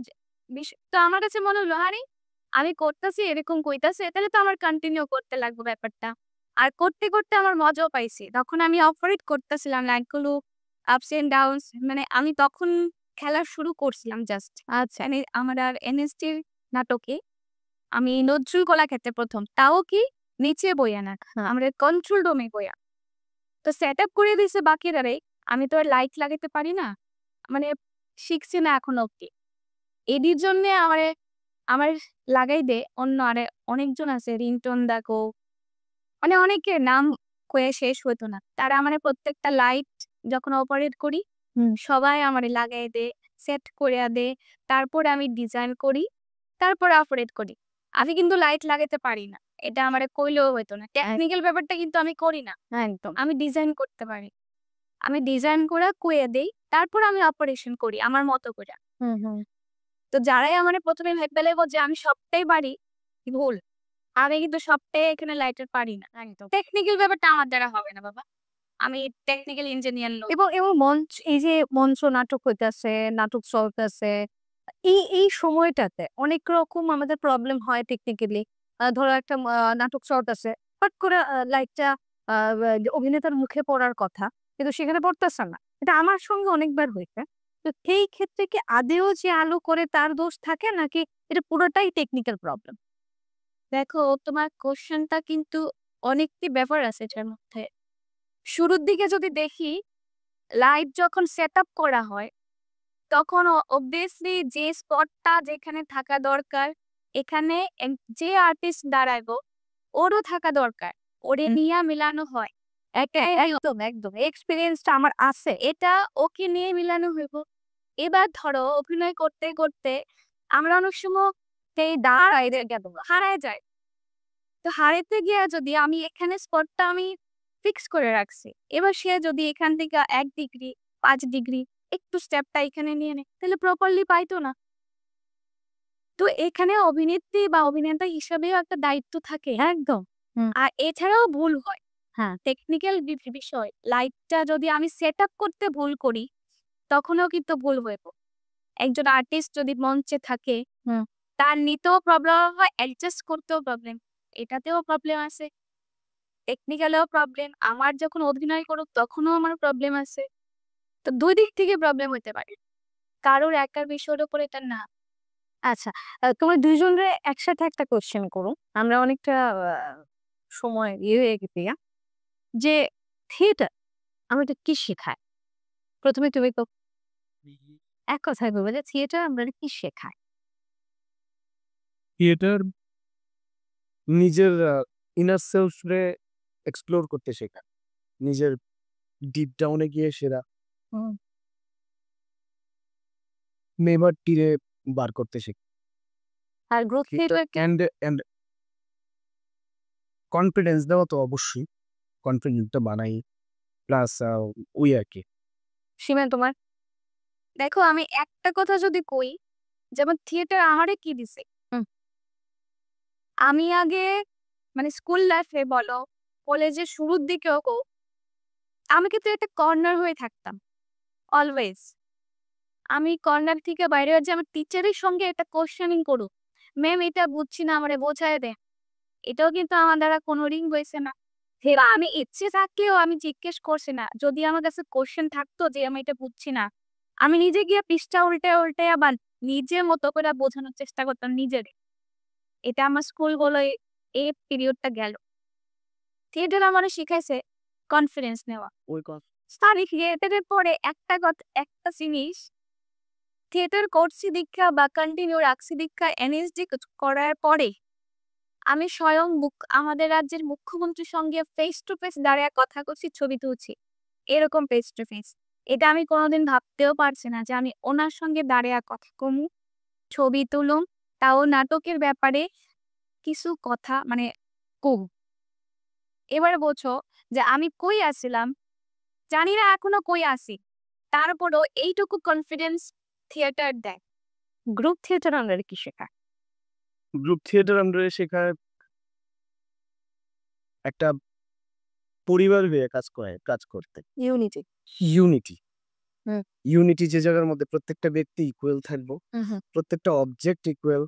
তো আমার কাছে মনে হলো আরে আমি করতেছি এরকম কইতাছে তাহলে তো আমার কন্টিনিউ করতে লাগবে ব্যাপারটা। আর করতে করতে আমার মজাও পাইছি। তখন আমি অপারেট করতেছিলাম লাইকগুলো আপস এন্ড ডাউনস, মানে আমি তখন খেলা শুরু করছিলাম জাস্ট। আচ্ছা আমার আর এনএসটির নাটকে আমি নজরুল কলা ক্ষেত্রে প্রথম, তাও কি নিচে বইয়া না, আমাদের কন্ট্রোল রুমে বইয়া। তো সেট আপ করে দিছে বাকিরারে, আমি তো আর লাইট লাগাতে পারি না, মানে শিখছি না এখনো অব্দি। এডির জন্য আমার লাগাই দে অন্য আরে অনেকজন আছে, রিংটোন দেখো, মানে অনেকের নাম কয়ে শেষ হতো না। তারা আমার প্রত্যেকটা লাইট যখন অপারেট করি সবাই আমারে লাগাই দে, সেট করে দে, তারপরে আমি ডিজাইন করি, তারপরে অপারেট করি। আমি কিন্তু লাইট লাগাতে পারি না, এটা আমারে কইলেও হইতো না। টেকনিক্যাল ব্যাপারটা কিন্তু আমি করি না, একদম। আমি ডিজাইন করতে পারি। আমি ডিজাইন করে কইয়ে দেই, তারপর আমি অপারেশন করি আমার মতো করে। তো যারাই আমার প্রথমে ভেবে ফেলে যে আমি সবটাই পারি, ভুল। আমি কিন্তু সবটাই এখানে লাইটার পারি না। একদম। টেকনিক্যাল ব্যাপারটা আমার দ্বারা হবে না বাবা। আমি টেকনিক্যাল ইঞ্জিনিয়ার নই। এবং এই যে মঞ্চ নাটক হইতাছে, নাটক চলতেছে, এই সময়টাতে অনেক রকম আমাদের প্রবলেম হয় টেকনিক্যালি। ধরো একটা নাটক চলতেছে, হট করে লাইটটা অভিনেতার মুখে পড়ার কথা, কিন্তু সেখানে পড়তেছে না। এটা আমার সঙ্গে অনেকবার হয়েছে। তো সেই ক্ষেত্রে কি আদেও যে আলো করে তার দোষ থাকে, নাকি এটা পুরোটাই টেকনিক্যাল প্রবলেম? দেখো তোমার কোশ্চেনটা কিন্তু অনেকটি ব্যাপার আছে এটার মধ্যে। শুরুর দিকে যদি দেখি, লাইট যখন সেট আপ করা হয় তখন অবভিয়াসলি যে স্পটটা যেখানে থাকা দরকার, এখানে যে আর্টিস্ট দাঁড়াইবো ওরও থাকা দরকার, ওরে নিয়ে মিলানো হয়। একদম একদম এক্সপিরিয়েন্সটা আমার আছে। এটা ওকে নিয়ে মিলানো হইব। এবার ধরো অভিনয় করতে করতে আমরা অনেক সময় সেই দাঁড়ায় গেল না। হারায় যায়। তো হারাইতে গিয়ে যদি আমি এখানে স্পটটা আমি ফিক্স করে রাখছি, এবার সে যদি এখান থেকে 1 ডিগ্রি 5 ডিগ্রি একটু স্টেপটা এখানে নিয়ে নেয় তাহলে প্রপারলি পাইতো না। তো এখানে অভিনেত্রী বা অভিনেতা হিসাবেও একটা দায়িত্ব থাকে। একদম। আর এছাড়াও ভুল হয়। হ্যাঁ। টেকনিক্যাল বিষয় লাইটটা যদি আমি সেট আপ করতে ভুল করি তখনও কিন্তু ভুল হইব। একজন আর্টিস্ট যদি মঞ্চে থাকে তার নিতেও প্রবলেম হয়, অ্যাডজাস্ট করতেও প্রবলেম, এটাতেও প্রবলেম আছে, টেকনিক্যালেও প্রবলেম। আমার যখন অভিনয় করুক তখনও আমার প্রবলেম আছে। তো 2 দিক থেকে প্রবলেম হতে পারে, কারোর একার বিষয়ের উপর এটা না। আচ্ছা, তোমরা ২ জনের একসাথে একটা কোয়েশ্চেন করো। আমরা অনেকটা সময় হয়ে গেছি যে থিয়েটার আমাদের কি শেখায়? ১ম এ তুমি তো এক কথায় বলবে যে থিয়েটার আমাদের কি শেখায়? থিয়েটার নিজের ইনার সেলফ রে এক্সপ্লোর করতে শেখায়। নিজের ডিপ ডাউনে গিয়ে সেরা হুম। মেমারটিরে বার করতে শেখায়। আর গ্রোথ থিয়েটার কি? অ্যান্ড কনফিডেন্স দেওয়া তো অবশ্যই। কনফিডেন্টটা বানাই। প্লাস ওই আরকি। সীমা তোমার? দেখো আমি একটা কথা যদি কই, যেমন থিয়েটার আমারে কি দিছে? হুম। আমি আগে মানে স্কুল লাইফে বলো, কলেজের শুরুর দিকেও আমি কিন্তু একটা কর্নার হয়ে থাকতাম অলওয়েজ। আমি কর্নার থেকে বাইরে হয়ে যে আমার টিচারের সঙ্গে একটা কোশ্চেনিং করুক, ম্যাম এটা বুঝছি না আমারে বোঝায় দেন, এটাও কিন্তু আমার দ্বারা কোনো রিং হয়েছে না। বা আমি ইচ্ছে থাকলেও আমি জিজ্ঞেস করছি না। যদি আমার কাছে কোশ্চেন থাকতো যে আমি এটা বুঝছি না, আমি নিজে গিয়ে পৃষ্ঠা উল্টে উল্টে আবার নিজের মতো করে বোঝানোর চেষ্টা করতাম নিজের। এটা আমার স্কুল বলো এই পিরিয়ডটা গেল। থিয়েটার আমার শিখাইছে কনফিডেন্স নেওয়া। ওই কথা স্টাডি থিয়েটারের পরে একটা জিনিস, থিয়েটার করছি দীক্ষা বা কন্টিনিউ রাখছি দীক্ষা এনএসডি করার পরে আমি স্বয়ং আমাদের রাজ্যের মুখ্যমন্ত্রীর সঙ্গে ফেস টু ফেস দাঁড়িয়ে কথা করছি, ছবি তুলছি, এরকম ফেস টু ফেস। এটা আমি কোনোদিন ভাবতেও পারছি না যে আমি ওনার সঙ্গে দাঁড়িয়ে কথা কমু, ছবি তুলুম, তাও নাটকের ব্যাপারে কিছু কথা মানে কম। এবারে বোঝো যে আমি কই আসছিলাম, জানি না এখনো কই আসি, তারপরও এইটুকু কনফিডেন্স থিয়েটার দেয়। গ্রুপ থিয়েটার আমাদের কি শেখায়? গ্রুপ থিয়েটার আন্ডারে শেখায় একটা পরিবার হয়ে কাজ করতে। ইউনিটি। ইউনিটি। হুম। ইউনিটি যে জায়গার মধ্যে প্রত্যেকটা ব্যক্তি ইকুয়াল থাকবো, প্রত্যেকটা অবজেক্ট ইকুয়াল,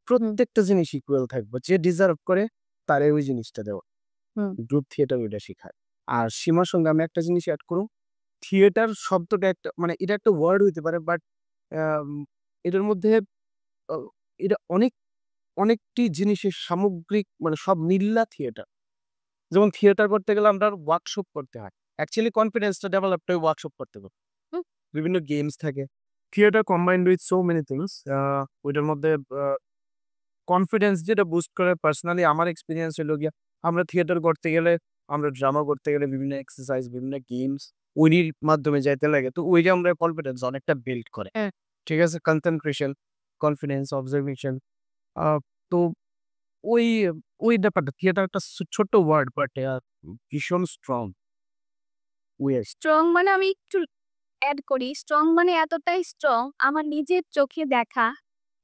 প্রত্যেকটা জিনিস ইকুয়াল থাকবো, যে ডিজার্ভ করে তারে ওই জিনিসটা দেওয়া। হুম। গ্রুপ থিয়েটার ওইটা শেখায়। আর সীমার সঙ্গে আমি একটা জিনিস অ্যাড করব, থিয়েটার শব্দটা একটা মানে এটা একটা ওয়ার্ড হইতে পারে, বাট এটার মধ্যে এটা অনেকটি জিনিসের সামগ্রিক মানে সব মিল্লা থিয়েটার। যেমন থিয়েটার করতে গেলে আমরা ওয়ার্কশপ করতে হয়, অ্যাকচুয়ালি কনফিডেন্সটা ডেভেলপ হয় ওয়ার্কশপ করতে করতে। বিভিন্ন গেমস থাকে, theatre combined with so many things. ওইটার মধ্যে কনফিডেন্স যেটা বুস্ট করে, পার্সোনালি আমার এক্সপিরিয়েন্স হলো গিয়া আমরা থিয়েটার করতে গেলে, আমরা ড্রামা করতে গেলে বিভিন্ন এক্সারসাইজ, বিভিন্ন গেমস ওইটির মাধ্যমে যাইতে লাগে। তো ওই যে আমরা কনফিডেন্স অনেকটা বিল্ড করে। ঠিক আছে, কনসেন্ট্রেশন, কনফিডেন্স, অবজারভেশন। তো ওই ওই ব্যাপারটা থিয়েটার একটা ছোট্ট ওয়ার্ড, বাট ভীষণ স্ট্রং। স্ট্রং মানে আমি একটু অ্যাড করি, স্ট্রং মানে এতটাই স্ট্রং আমার নিজের চোখে দেখা,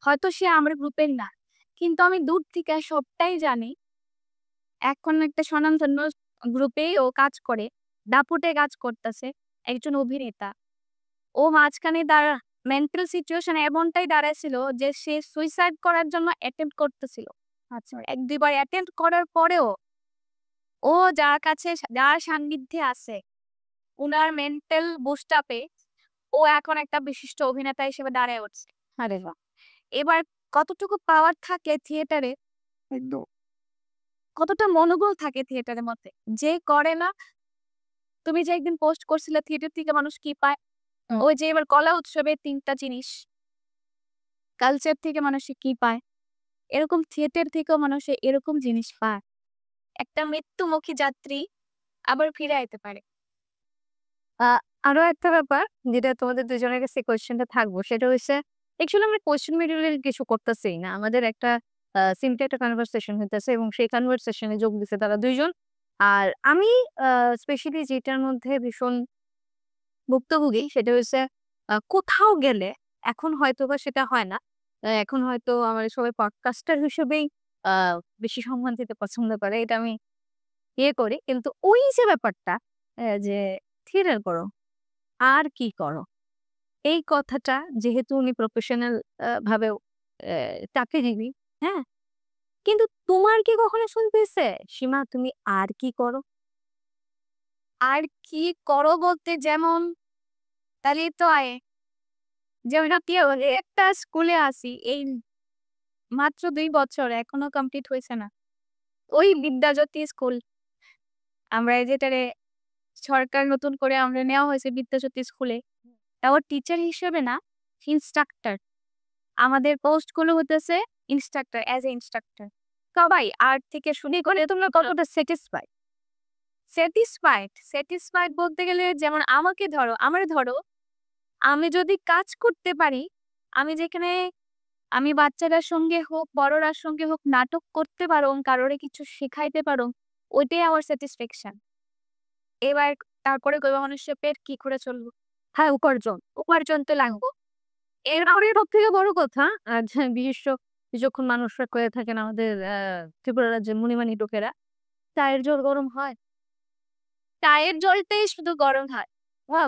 হয়তো সে আমার গ্রুপের না, কিন্তু আমি দূর থেকে সবটাই জানি। এখন একটা স্বনামধন্য গ্রুপে ও কাজ করে, দাপুটে কাজ করতেছে, একজন অভিনেতা। ও মাঝখানে তার মেন্টাল সিচুয়েশন এমনটাই দাঁড়াইছিল যে সে সুইসাইড করার জন্য অ্যাটেম্প্ট করতেছিল। আচ্ছা, 1-2 বার অ্যাটেম্প্ট করার পরেও ও যার সান্নিধ্যে আছে, উনার মেন্টাল বুস্ট আপে ও এখন একটা বিশিষ্ট অভিনেতা হিসেবে দাঁড়ায় উঠছে। আরে বাহ! এবার কতটুকু পাওয়ার থাকলে থিয়েটারে, একদম কতটা মনোবল থাকে থিয়েটারের মধ্যে, যে করে না। তুমি যে একদিন পোস্ট করছিলে থিয়েটার থেকে মানুষ কি পায়, হুম। ওই যে এবার কলা উৎসবের 3টা জিনিস, কালচার থেকে মানুষে কি পায়, এরকম থিয়েটার থেকেও মানুষে এরকম জিনিস পায়। একটা মৃত্যুমুখী যাত্রী আবার ফিরে আইতে পারে। আরো একটা ব্যাপার যেটা তোমাদের দুজনের কাছে কোয়েশ্চেনটা থাকবো, সেটা হচ্ছে অ্যাকচুয়ালি আমরা কোয়েশ্চেন মেটেরিয়াল কিছু করতেছি না, আমাদের একটা সিম্পলি একটা কনভারসেশন হইতেছে এবং সেই কনভারসেশনে যোগ দিছে তারা দুইজন। আর আমি স্পেশালি যেটার মধ্যে ভীষণ ভুক্তভোগী সেটা হচ্ছে কোথাও গেলে, এখন হয়তোবা সেটা হয় না, এখন হয়তো আমার সবাই পডকাস্টার হিসেবেই বেশি সম্মান দিতে পছন্দ করে, এটা আমি ইয়ে করি, কিন্তু ওই যে ব্যাপারটা যে থিয়েটার করো আর কি করো, এই কথাটা যেহেতু উনি প্রফেশনাল ভাবে চাকরিজীবী, হ্যাঁ, কিন্তু তোমার কি কখনো শুনতে হয়েছে সীমা তুমি আর কি করো? আর কি করো বলতে, যেমন তাহলে তো যেমন একটা স্কুলে আসি, এই মাত্র 2 বছর এখনো কমপ্লিট হয়েছে না, ওই বিদ্যাজ্যোতি স্কুল, আমরা যেটারে সরকার নতুন করে আমরা নেওয়া হয়েছে বিদ্যাজ্যোতি স্কুলে, তাও টিচার হিসেবে না, ইনস্ট্রাক্টর। আমাদের পোস্ট গুলো হতেছে ইনস্ট্রাক্টর, অ্যাজ এ ইনস্ট্রাক্টর। সবাই আর্ট থেকে শুনে করে তোমরা কতটা স্যাটিসফাইড? স্যাটিসফাইড বলতে গেলে যেমন আমাকে ধরো, আমি যদি কাজ করতে পারি, আমি যেখানে আমি বাচ্চাদের সঙ্গে হোক বড়রার সঙ্গে হোক নাটক করতে পারো, কারোরে কিছু শেখাইতে পারো, ওইটাই আমার স্যাটিসফ্যাকশন। এবার তারপরে কইবা মানুষের পেট কি করে চলবো? হ্যাঁ, উপার্জন তো লাগবো। এরপরে সব থেকে বড় কথা যে যখন মানুষরা করে থাকেন আমাদের ত্রিপুরা রাজ্যের মুনিমানি লোকেরা, চায়ের জল গরম হয়, চায়ের জলটাই শুধু গরম হয়,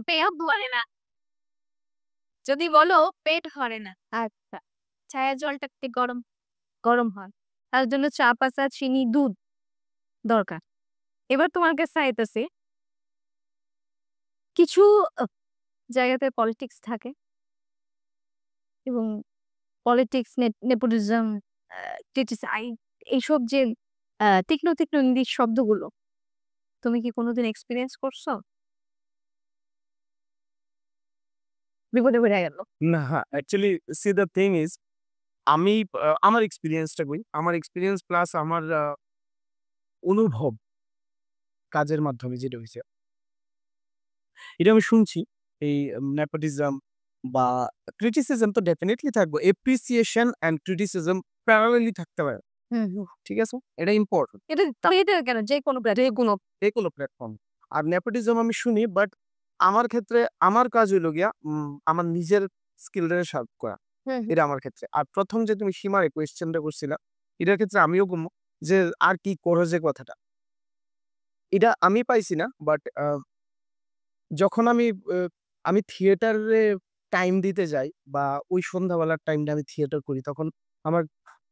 পেট ভরে না। যদি বলো পেট ভরে না, আচ্ছা চায়ের জলটা একটু গরম। গরম হয়, তার জন্য চা পাতা চিনি দুধ দরকার। এবার তোমার কাছে চাইতেছি, কিছু জায়গাতে পলিটিক্স থাকে এবং পলিটিক্স, নেপোটিজম, ক্রিটিসাইড, এইসব যে তীক্ষ্ণ তীক্ষ্ণ ইংলিশ শব্দগুলো তুমি কি কোনোদিন এক্সপিরিয়েন্স করছো? বিপদে পড়ে গেল। না, actually C the thing is আমি আমার এক্সপেরিয়েন্সটা কই। আমার এক্সপেরিয়েন্স প্লাস আমার অনুভব কাজের মাধ্যমে যেটা হইছে। এটা আমি শুনছি এই নেপোটিজম বা ক্রিটিসিজম তো ডেফিনিটলি থাকবে। অ্যাপ্রিসিয়েশন অ্যান্ড ক্রিটিসিজম প্যারালালি থাকতে পারে। ঠিক আছে? এটা ইম্পোর্টেন্ট। এটা কেন যে কোনো যেকোনো প্ল্যাটফর্ম। আর নেপোটিজম আমি শুনি, বাট আমার ক্ষেত্রে আমার কাজ হইলো গিয়া আমার নিজের স্কিলটারে শার্প করা। এটা আমার ক্ষেত্রে। আর ১ম যে তুমি সীমার কোয়েশ্চেনটা করছিলা, এটার ক্ষেত্রে আমিও কমু যে আর কি করো যে কথাটা। এটা আমি পাইছি না, বাট যখন আমি আমি থিয়েটারে টাইম দিতে যাই বা ওই সন্ধ্যাবেলার টাইমটা আমি থিয়েটার করি, তখন আমার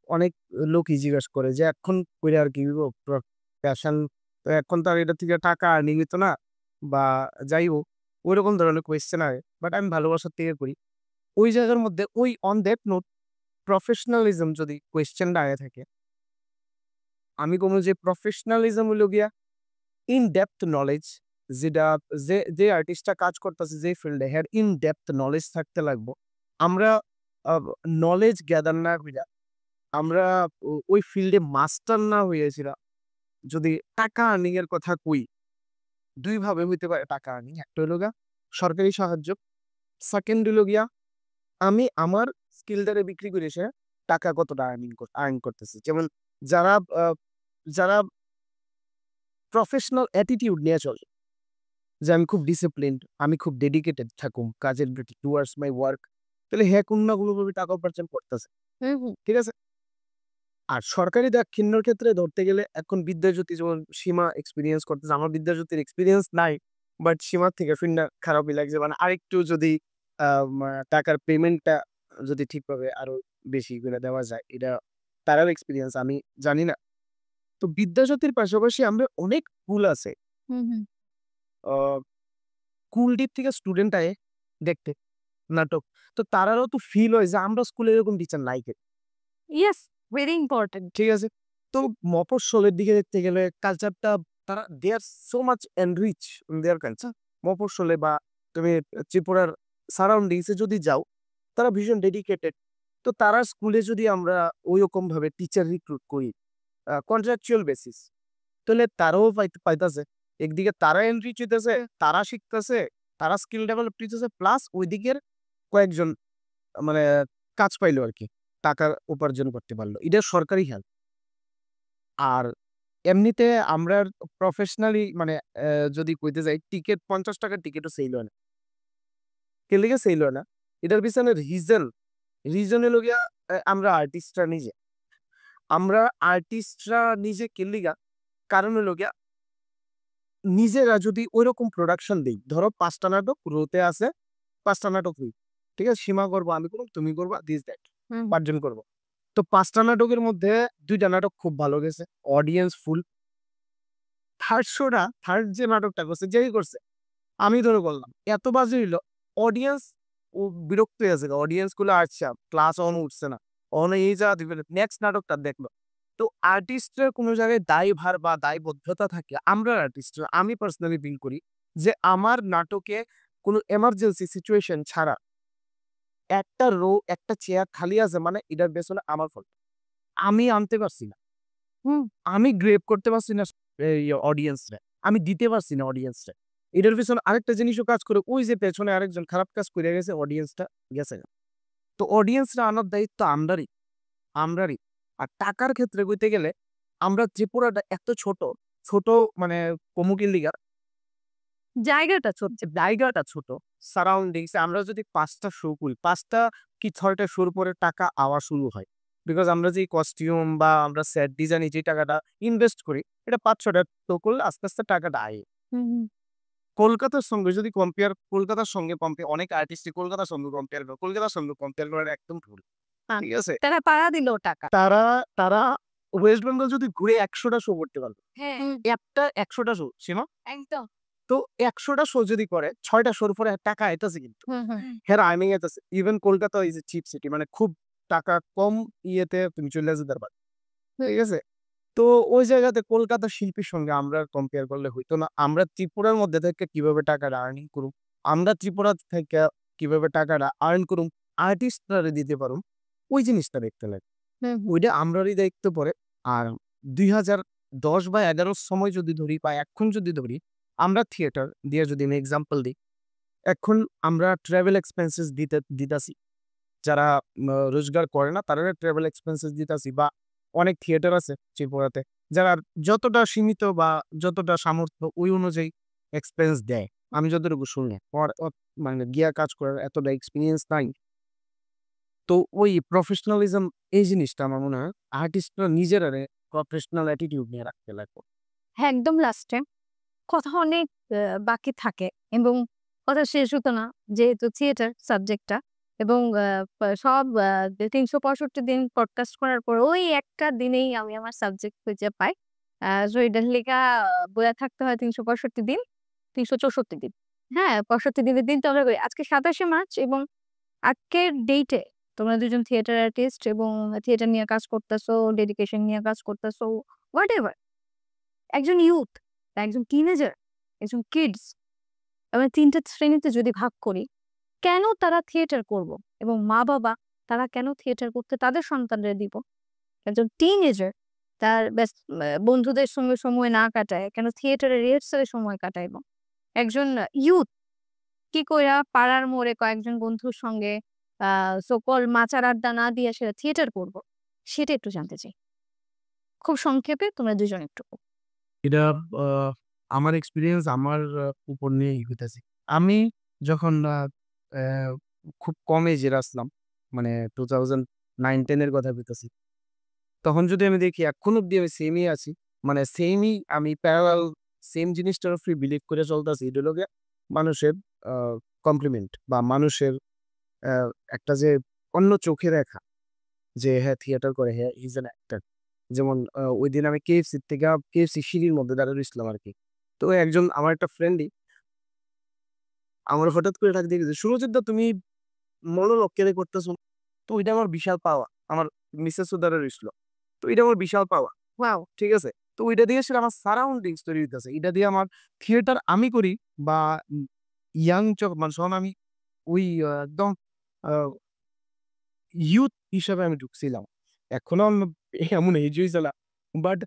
অনেক লোকই জিজ্ঞেস করে যে এখন কইরা আর কি প্যাশন, তো এখন তো আর এটা থেকে টাকা আর্নিং হইতো না বা যাই হোক ওইরকম ধরনের কোয়েশ্চেন আয়, বাট আমি ভালোবাসার থেকে করি। ওই জায়গার মধ্যে ওই অন দ্যাট নোট প্রফেশনালিজম যদি কোয়েশ্চেনটা আয়া থাকে, আমি কোনো যে প্রফেশনালিজম হইল গিয়া ইন ডেপথ নলেজ, যেটা যে আর্টিস্টটা কাজ করতেছে যে ফিল্ডে, হ্যার ইন ডেপথ নলেজ থাকতে লাগবো। আমরা নলেজ গ্যাদার না কইরা, আমরা ওই ফিল্ডে মাস্টার না হইয়াছিলাম, যদি টাকা আর্নিং এর কথা কই, দুই ভাবে হইতে পারে টাকা আর্নিং। একটা হইল গিয়া সরকারি সাহায্য, সেকেন্ড হইল গিয়া আমি আমার স্কিলটারে বিক্রি করে এসে টাকা কতটা আর্ন করতেছি। যেমন যারা যারা প্রফেশনাল অ্যাটিটিউড নিয়ে চলে, যে আমি খুব ডিসিপ্লিনড, আমি খুব ডেডিকেটেড থাকুম কাজের প্রতি টুয়ার্ডস মাই ওয়ার্ক, তাহলে হ্যাঁ কোনো না কোনোভাবে টাকা উপার্জন করতেছে, ঠিক আছে। আর সরকারি দাক্ষিণ্যর ক্ষেত্রে ধরতে গেলে এখন বিদ্যাজ্যোতি যেমন সীমা এক্সপিরিয়েন্স করতেছে, আমার বিদ্যাজ্যোতির এক্সপিরিয়েন্স নাই, বাট সীমার থেকে শুনে খারাপই লাগছে। মানে আরেকটু যদি টাকার পেমেন্টটা যদি ঠিকভাবে আরো বেশি করে দেওয়া যায়, এটা তারাও এক্সপিরিয়েন্স, আমি জানি না। তো বিদ্যাজ্যোতির পাশাপাশি আমরা অনেক স্কুল আছে, স্কুলটির থেকে স্টুডেন্ট আয়ে দেখতে নাটক, তো তারারও তো ফিল হয় যে আমরা স্কুলে এরকম টিচার নাই কে, ইয়েস, ভেরি ইম্পর্টেন্ট। ঠিক আছে। তো মফস্বলের দিকে দেখতে গেলে কালচারটা, তারা they are so much enrich their culture. মফস্বলে বা তুমি ত্রিপুরার সারাউন্ডিংসে যদি যাও, তারা ভীষণ ডেডিকেটেড। তো তারা স্কুলে যদি আমরা ওইরকম ভাবে টিচার রিক্রুট করি কন্ট্রাকচুয়াল বেসিস, তাহলে তারাও পাইতাছে। একদিকে তারা এনরিচ হইতেছে, তারা শিখতেছে, তারা স্কিল ডেভেলপ হইতেছে, প্লাস ওই দিকের কয়েকজন মানে কাজ পাইলো আর কি, টাকা উপার্জন করতে পারলো, এটা সরকারি হেল্প। আর এমনিতে আমরা প্রফেশনালি মানে যদি কইতে যাই, টিকিট 50 টাকার টিকিটও সেল হয় না। কে লিগে সেল হয় না? এটার পিছনে রিজন হলো গিয়া আমরা আর্টিস্টরা নিজে কে লিগা, কারণ হলো গিয়া নিজেরা যদি ওইরকম প্রোডাকশন দেই, ধরো 5টা নাটক রোতে আছে, 5টা নাটক হই, ঠিক আছে, সীমা করবো, আমি করবো, তুমি করবা, দিস দ্যাট, 5 জন করবো। তো 5টা নাটকের মধ্যে 2টা নাটক খুব ভালো গেছে, অডিয়েন্স ফুল। থার্ড যে নাটকটা করছে, যেই করছে, আমি ধরে বললাম এত বাজে হইলো, অডিয়েন্স ও বিরক্ত হয়ে আছে, অডিয়েন্স গুলো আসছে, ক্লাস অন উঠছে না, অন এই যা দিবে, নেক্সট নাটকটা দেখলো। তো আর্টিস্টের কোনো জায়গায় দায়ভার বা দায়বদ্ধতা থাকে, আমরা আর্টিস্টরা, আমি পার্সোনালি ফিল করি যে আমার নাটকে কোনো এমার্জেন্সি সিচুয়েশন ছাড়া একটা চেয়ার খালি আছে, মানে এটার পেছনে আমার ফল, আমি আনতে পারছি না, আমি গ্রেপ করতে পারছি না অডিয়েন্সরা, আমি দিতে পারছি না অডিয়েন্সরা। এটার পিছনে আরেকটা জিনিসও কাজ করে, ওই যে পেছনে আরেকজন খারাপ কাজ করে গেছে, অডিয়েন্সটা গেছে না। তো অডিয়েন্সরা আনার দায়িত্ব আমরারই। আর টাকার ক্ষেত্রে কইতে গেলে, আমরা ত্রিপুরাটা এত ছোট মানে কমুকির লিগা জায়গাটা ছোট, সারাউন্ডিংস আমরা যদি 5টা শো করি, 5টা কি 6টা শোর পরে টাকা আওয়া শুরু হয়, বিকজ আমরা যে কস্টিউম বা আমরা সেট ডিজাইনে যে টাকাটা ইনভেস্ট করি, এটা 5-6টা শো করলে আস্তে আস্তে টাকাটা আয়। কলকাতার সঙ্গে যদি অনেক আর্টিস্ট কলকাতার সঙ্গে কম্পেয়ার করার একদম ভুল, ঠিক আছে। তারা পাড়া দিল টাকা। তারা ওয়েস্ট বেঙ্গল যদি ঘুরে 100টা শো করতে পারবে, হ্যাঁ, একটা 100টা শো সীমা, একদম। তো 100টা শো যদি করে, 6টা শোর পরে টাকা আইতাছে, কিন্তু হ্যাঁ আর্নিং আইতাছে। Even Kolkata is a cheap city, মানে খুব টাকা কম ইয়েতে তুমি চলে যেতে পারবে, ঠিক আছে। তো ওই জায়গাতে কলকাতা শিল্পীর সঙ্গে আমরা কম্পেয়ার করলে হইতো না। আমরা ত্রিপুরার মধ্যে থেকে কিভাবে টাকাটা আর্নিং করুম, আমরা ত্রিপুরা থেকে কিভাবে টাকাটা আর্ন করুম, আর্টিস্টরা দিতে পারুম, ওই জিনিসটা দেখতে লাগে, ওইটা আমরারই দায়িত্ব পড়ে। আর 2010 বা 11 সময় যদি ধরি বা এখন যদি ধরি, আমরা থিয়েটার দিয়ে যদি আমি এক্সাম্পল দিই, এখন আমরা ট্রাভেল এক্সপেন্সেস দিতাছি, যারা রোজগার করে না তারা ট্রাভেল এক্সপেন্সেস দিতাছি, বা অনেক থিয়েটার আছে ত্রিপুরাতে যারা যতটা সীমিত বা যতটা সামর্থ্য ওই অনুযায়ী এক্সপেন্স দেয়। আমি যতটুকু শুনি, মানে গিয়া কাজ করার এতটা এক্সপিরিয়েন্স নাই। তো ওই প্রফেশনালিজম, এই জিনিসটা আমার মনে হয় আর্টিস্টরা নিজেরা প্রফেশনাল অ্যাটিটিউড নিয়ে রাখতে লাগবে। হ্যাঁ, একদম লাস্টে কথা অনেক বাকি থাকে এবং কথা শেষ হতো না যেহেতু থিয়েটার সাবজেক্টটা এবং সব ৩৬৫ দিন পডকাস্ট করার পর ওই একটা দিনেই আমি আমার সাবজেক্ট খুঁজে পাই। সো এটার লেগা বইয়া থাকতে হয় ৩৬৫ দিন, ৩৬৪ দিন। হ্যাঁ, ৬৫ দিনের দিন তো আমরা করি। আজকে ২৭শে মার্চ এবং আজকের ডেটে তোমরা দুজন থিয়েটার আর্টিস্ট এবং থিয়েটার নিয়ে কাজ করতেছো, ডেডিকেশন নিয়ে কাজ করতেছো, হোয়াটএভার। একজন ইউথ, একজন টিনেজার, একজন কিডস আমরা ৩ টা শ্রেণীতে যদি ভাগ করি, কেন তারা থিয়েটার করব? এবং মা-বাবা তারা কেন থিয়েটার করতে তাদের সন্তানদের দিব? একজন টিনেজার তার বন্ধুদের সঙ্গে সময় না কাটায়, কেন থিয়েটারে রিহার্সালে সময় কাটাইব? একজন ইউথ কি কইরা পাড়ার মোড়ে কয়েকজন বন্ধুর সঙ্গে সো কল্ড মাচার আড্ডা না দিয়ে সেটা থিয়েটার করব? সেটা একটু জানতে চাই। খুব সংক্ষেপে তোমরা দুজন একটু। এটা আমার এক্সপেরিয়েন্স আমার উপর নিয়েই হইতাছে। আমি যখন খুব কম এজের আসলাম, মানে 2009-10 এর কথা বলতেছি। তখন যদি আমি দেখি এখন অব্দি আমি সেমই আছি। মানে সেমই আমি প্যারালাল সেম জিনিসটার উপরে বিলিভ করে চলতেছি। এটা হলো গিয়ে মানুষের আ কমপ্লিমেন্ট বা মানুষের আ একটা যে অন্য চোখে দেখা যে হ্যাঁ, থিয়েটার করে, হ্যাঁ, হি ইজ অ্যান অ্যাক্টর। যেমন ঐদিন আমি কেএফসি সিঁড়ির মধ্যে দাঁড়ায় রইছিলাম আরকি। তো একজন আমার একটা ফ্রেন্ডই আমার হঠাৎ করে ডাক দিয়ে গেছে, "সুরজিৎ দা তুমি মনোলগ কেন করতেছো?" তো ওইটা আমার বিশাল পাওয়া। আমার মিসেসও দাঁড়ায় রইছিল। তো এটা আমার বিশাল পাওয়া। ওয়াও! ঠিক আছে? তো ওইটা দিয়ে আসলে আমার সারাউন্ডিংস তৈরি হইতেছে। এটা দিয়ে আমার থিয়েটার আমি করি বা ইয়াং মানে যখন আমি ওই একদম আ ইউথ হিসাবে আমি ঢুকছিলাম। এখনো এমন এজ হইছে না। বাট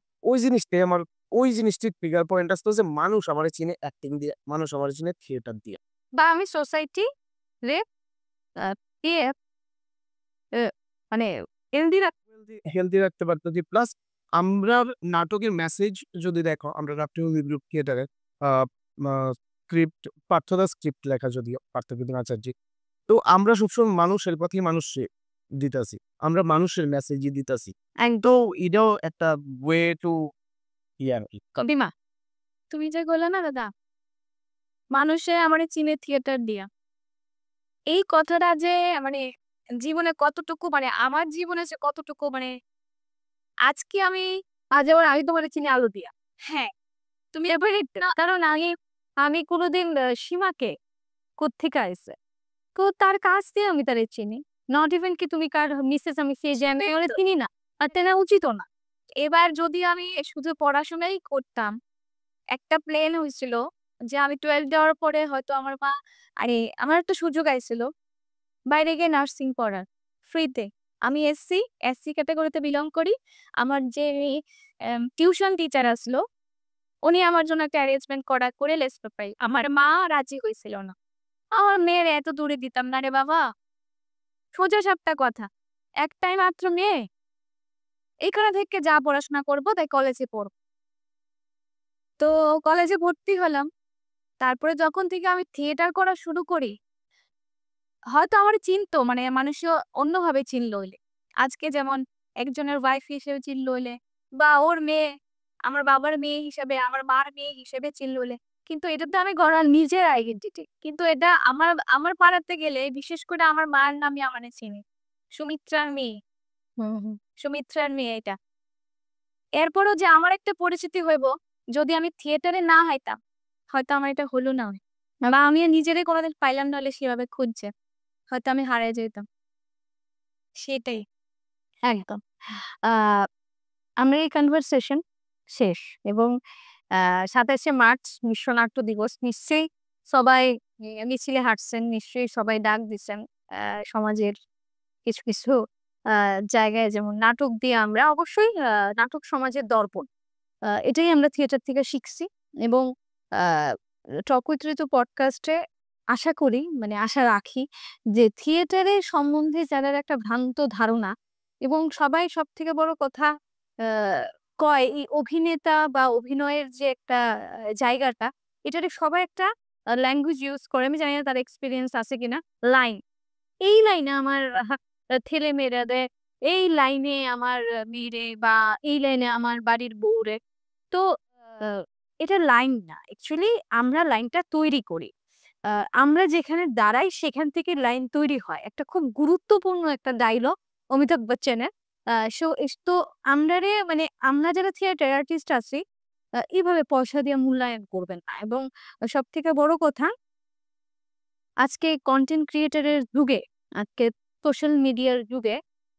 ওই জিনিসটির ট্রিগার পয়েন্ট আসতো যে মানুষ আমারে চিনে অ্যাক্টিং দিয়ে, মানুষ আমারে চিনে থিয়েটার দিয়ে। বা আমি সোসাইটি রে পেয়ে এ মানে হেলদি হেলথি রাখতে পারতেছি। প্লাস আমরা নাটকের মেসেজ যদি দেখো, আমরা রাফটিউল গ্রুপ থিয়েটারের আ মা স্ক্রিপ্ট পার্থদার স্ক্রিপ্ট লেখা যদিও পার্থপ্রতিম আচার্যি। তো আমরা সবসময় মানুষের কথাই মানুষে দিতাছি। আমরা মানুষের মেসেজই দিতাছি। তো এটাও একটা ওয়ে টু আরকি। বিমা তুমি যে বললে না দাদা, মানুষে আমারে চিনে থিয়েটার দিয়া। এই কথাটা যে মানে জীবনে কতটুকু মানে আমার জীবনে যে কতটুকু মানে আজকে যেমন আমি তোমারে চিনি আলু দিয়া। হ্যাঁ, তুমি এবারে কারণ আমি কোনোদিন সীমাকে কোত্থেকে আইছে? তার কাছ দিয়ে আমি তারে চিনি। নট ইভেন কি তুমি কার মিসেস আমি সে যে আমি ওরে চিনি না। আর তেনা উচিতও না। এবার যদি আমি শুধু পড়াশোনাই করতাম, একটা প্ল্যান হইছিল যে আমি 12 দেওয়ার পরে হয়তো আমার মা আমার একটা সুযোগ আইছিল বাইরে গিয়ে নার্সিং পড়ার ফ্রিতে। আমি এসসি ক্যাটেগরিতে বিলং করি। আমার যে টিউশন টিচার আসলো, উনি আমার জন্য একটা অ্যারেঞ্জমেন্ট করে লেসপে পাই। আমার মা রাজি হইছিল না। আমার মেয়ের এত দূরে দিতাম না রে বাবা। সোজা সাপটা কথা। একটাই মাত্র মেয়ে। এখানে থেকে যা পড়াশোনা করব তাই কলেজে পড়ব। তো কলেজে ভর্তি হলাম। তারপরে যখন থেকে আমি থিয়েটার করা শুরু করি, হয়তো আমার চিনতো মানে মানুষও অন্যভাবে চিনল হইলে। আজকে যেমন একজনের ওয়াইফ হিসেবে চিনল হইলে বা ওর মেয়ে আমার বাবার মেয়ে হিসেবে, আমার মার মেয়ে হিসেবে চিনল হইলে। কিন্তু এটা তো আমি গড়া নিজের আইডেন্টিটি। কিন্তু এটা আমার পাড়াতে গেলে বিশেষ করে আমার মার নামে আমারে চিনি। সুমিত্রার মেয়ে, সুমিত্রার মেয়ে এটা। এরপরও যে আমার একটা পরিচিতি হইব, যদি আমি থিয়েটারে না হাইতাম, হয়তো আমার এটা হলো না। বা আমি নিজেরে কোনোদিন পাইলাম না হলে সেভাবে খুঁজছে। হয়তো আমি হারায় যেতাম। সেটাই। একদম। আ আমরা এই কনভারসেশন শেষ এবং ২৭শে মার্চ বিশ্ব নাট্য দিবস। নিশ্চয়ই সবাই মিছিলে হাঁটছেন, নিশ্চয়ই সবাই ডাক দিছেন। সমাজের কিছু, কিছু আ জায়গায় যেমন নাটক দিয়ে আমরা অবশ্যই নাটক সমাজের দর্পণ। এটাই আমরা থিয়েটার থেকে শিখছি এবং আ টক উইথ ঋতু পডকাস্টে আশা করি মানে আশা রাখি যে থিয়েটারের সম্বন্ধে যাদের একটা ভ্রান্ত ধারণা এবং সবাই সবথেকে বড় কথা আ কয় এই অভিনেতা বা অভিনয়ের যে একটা জায়গাটা এটারে সবাই একটা ল্যাঙ্গুয়েজ ইউজ করে। আমি জানি না তার এক্সপেরিয়েন্স আছে কিনা। লাইন। এই লাইনে আমার ছেলেমেয়েরা দেয়, এই লাইনে আমার মেয়েরে বা এই লাইনে আমার বাড়ির বউরে। তো আ এটা লাইন না। অ্যাকচুয়ালি আমরা লাইনটা তৈরি করি। আমরা যেখানে দাঁড়াই সেখান থেকে লাইন তৈরি হয়। একটা খুব গুরুত্বপূর্ণ একটা ডায়লগ অমিতাভ বচ্চনের। তো মানে আমরা যারা থিয়েটার আর্টিস্ট আছি এভাবে পয়সা দিয়ে মূল্যায়ন করবেন না। এবং সবথেকে বড় কথা, আজকে কনটেন্ট ক্রিয়েটরের যুগে, আজকে সোশ্যাল মিডিয়ার যুগে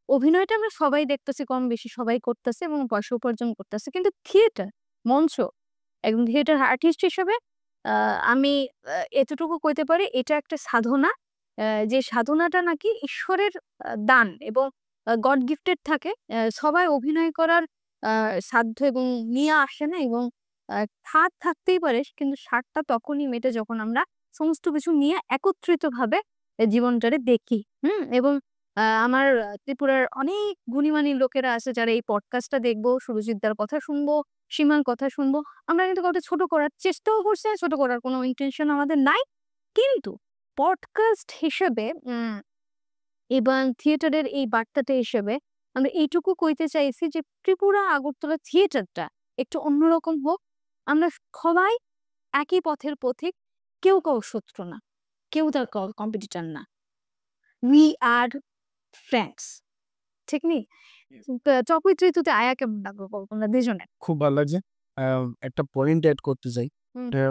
অভিনয়টা আমরা সবাই দেখতেছি, কম বেশি সবাই করতেছে এবং পয়সা উপার্জন করতেছে। কিন্তু থিয়েটার, মঞ্চ, একজন থিয়েটার আর্টিস্ট হিসেবে আমি এতটুকু কইতে পারি, এটা একটা সাধনা। যে সাধনাটা নাকি ঈশ্বরের দান এবং গড গিফটেড থাকে। সবাই অভিনয় করার সাধ্য এবং নিয়ে আসে না, এবং স্বাদ থাকতেই পারে, কিন্তু স্বাদটা তখনই মেটে যখন আমরা সমস্ত কিছু নিয়ে একত্রিতভাবে জীবনটারে দেখি। এবং আমার ত্রিপুরার অনেক গুণীমানী লোকেরা আছে যারা এই পডকাস্টটা দেখবো, সুরজিৎদার কথা শুনবো, সীমার কথা শুনবো। আমরা কিন্তু কাউকে ছোট করার চেষ্টাও করছি না, ছোট করার কোনো ইন্টেনশন আমাদের নাই। কিন্তু পডকাস্ট হিসেবে এবং থিয়েটারের এই বার্তাটা হিসেবে আমরা এইটুকু কইতে চাইছি যে ত্রিপুরা আগরতলা থিয়েটারটা একটু অন্যরকম হোক। আমরা সবাই একই পথের পথিক, কেউ কারো শত্রু না, কেউ তার কম্পিটিটর না। উই আর ফ্রেন্ডস, ঠিক নেই? চকরিত্র ঋতুতে আয়া কেমন লাগলো তোমরা দুজনে? খুব ভালো লাগছে। একটা পয়েন্ট অ্যাড করতে চাই, এটা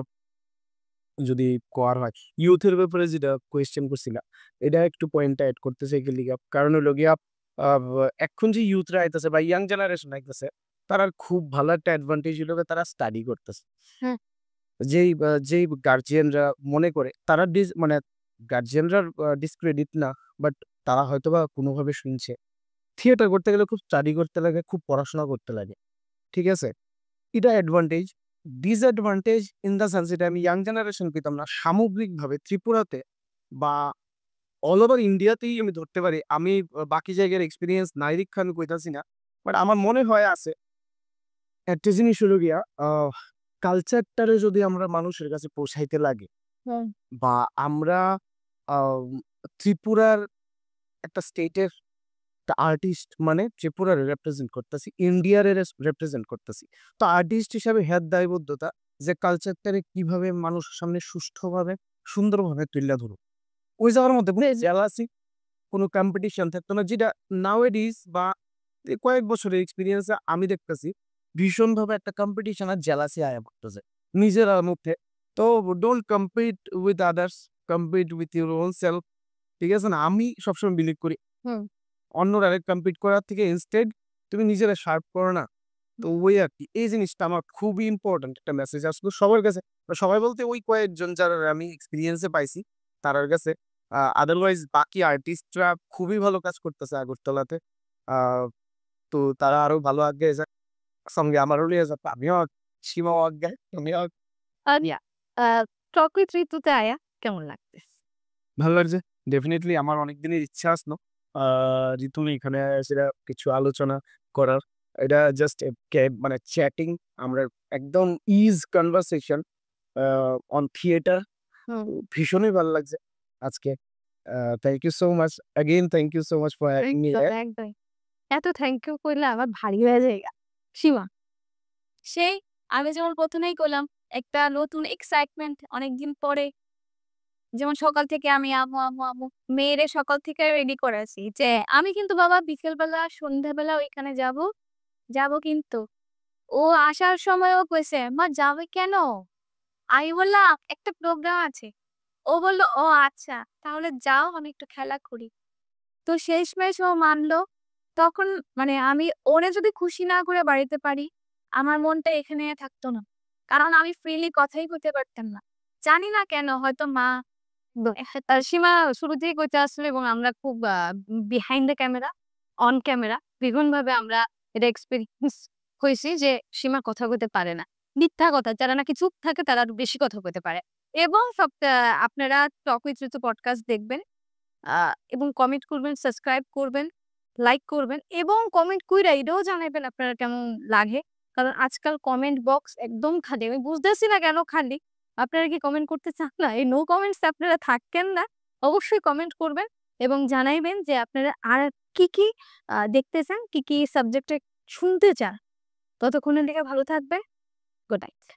যদি কর হয় ইউথের ব্যাপারে যেটা কোয়েশ্চেন করছিলাম, এটা একটু পয়েন্টটা অ্যাড করতে চাই কি লিগা, কারণ হলো গিয়া এখন যে ইউথরা আইতেছে বা ইয়াং জেনারেশন আইতেছে, তারা খুব ভালো একটা অ্যাডভান্টেজ হলো তারা স্টাডি করতেছে। হ্যাঁ। যেই গার্জিয়ানরা মনে করে তারা মানে গার্জিয়ানরা ডিসক্রেডিট না, বাট তারা হয়তো বা কোনোভাবে শুনছে থিয়েটার করতে গেলে খুব স্টাডি করতে লাগে, খুব পড়াশোনা করতে লাগে, ঠিক আছে? এটা advantage. Disadvantage in the sense, এটা আমি ইয়াং জেনারেশন পেতাম না, সামগ্রিকভাবে ত্রিপুরাতে বা অল ওভার ইন্ডিয়াতেই আমি ধরতে পারি। আমি বাকি জায়গার এক্সপিরিয়েন্স নাই দীক্ষা আমি কইতাছি না, বাট আমার মনে হয় আছে একটা জিনিস হলো গিয়া, কালচারটারে যদি আমরা মানুষের কাছে পৌঁছাইতে লাগে, বা আমরা ত্রিপুরার একটা স্টেটের আর্টিস্ট মানে ত্রিপুরারে রিপ্রেজেন্ট করতেছি, ইন্ডিয়ারে রিপ্রেজেন্ট করতেছি, তো আর্টিস্ট হিসাবে হ্যাঁ দায়বদ্ধতা যে কালচারটারে কিভাবে মানুষের সামনে সুষ্ঠুভাবে সুন্দরভাবে তুলে ধরুক। ওই জায়গার মধ্যে কোনো জেলাসি, কোনো কম্পিটিশন থাকতো না, যেটা নাওএডিজ বা কয়েক বছরের এক্সপিরিয়েন্সে আমি দেখতেছি ভীষণভাবে একটা কম্পিটিশন আর জেলাসি আয়া পড়তেছে নিজের মধ্যে। তো don't compete with others, compete with your own self, ঠিক আছে না? আমি সবসময় বিলিভ করি অন্যরা কম্পিট করার থেকে ইনস্টেড তুমি নিজেরা শার্প করো না। তো ওই আর কি, এই জিনিসটা আমার খুবই ইম্পর্টেন্ট একটা মেসেজ আসলো সবার কাছে, সবাই বলতে ওই কয়েকজন যারা আমি এক্সপিরিয়েন্সে পাইছি তার কাছে। আদারওয়াইজ বাকি আর্টিস্টরা খুবই ভালো কাজ করতেছে আগরতলাতে। তো তারা আরো ভালো আগে যাক, সঙ্গে আমারও নিয়ে যাক, আমিও সীমাও আগে, তুমিও চকরিত্র ঋতুতে আয়া কেমন লাগতেছে? ভালো লাগছে। ডেফিনেটলি আমার অনেক দিনের ইচ্ছা আসলো ঋতু এখানে সেটা কিছু আলোচনা করার। এটা জাস্ট মানে চ্যাটিং, আমরা একদম ইজ কনভারসেশন অন থিয়েটার। ভীষণই ভালো লাগছে আজকে। Thank you so much again, thank you so much for having me here. একদম এত থ্যাংক ইউ করলে আমার ভারী হয়ে যায়। সীমা, সেই আমি যেমন প্রথমেই করলাম, একটা নতুন এক্সাইটমেন্ট অনেকদিন পরে। যেমন সকাল থেকে আমি আম্মু আম্মু আম্মু মেয়েরে সকাল থেকে রেডি করেছি যে আমি কিন্তু বাবা বিকেলবেলা সন্ধ্যাবেলা ওইখানে যাব কিন্তু। ও আসার সময়ও কইছে, মা যাবে কেন? আমি বললাম একটা প্রোগ্রাম আছে। ও বলল ও আচ্ছা তাহলে যাও, আমি একটু খেলা করি। তো শেষমেশ ও মানলো। তখন মানে আমি ওরে যদি খুশি না করে বাড়িতে পারি, আমার মনটা এখানে থাকতো না। কারণ আমি ফ্রিলি কথাই কইতে পারতাম না। জানি না কেন, হয়তো মা সীমা শুরু থেকেই কইতে আসলো এবং আমরা খুব behind the camera, on camera বিভিন্নভাবে আমরা এটা এক্সপেরিয়েন্স হয়েছি যে সীমা কথা কইতে পারে না। মিথ্যা কথা, যারা নাকি চুপ থাকে তারা আরো বেশি কথা কইতে পারে। এবং আপনারা টক উইথ ঋতু পডকাস্ট দেখবেন এবং কমেন্ট করবেন, সাবস্ক্রাইব করবেন, লাইক করবেন এবং কমেন্ট কইরা এটাও জানাইবেন আপনারা কেমন লাগে। কারণ আজকাল কমেন্ট বক্স একদম খালি। আমি বুঝতেছি না কেন খালি। আপনারা কি কমেন্ট করতে চান না? এই নো কমেন্টস আপনারা থাকেন না। অবশ্যই কমেন্ট করবেন এবং জানাইবেন যে আপনারা আর কি দেখতে চান, কি সাবজেক্টে শুনতে চান। ততক্ষণের দিকে ভালো থাকবে। Good night.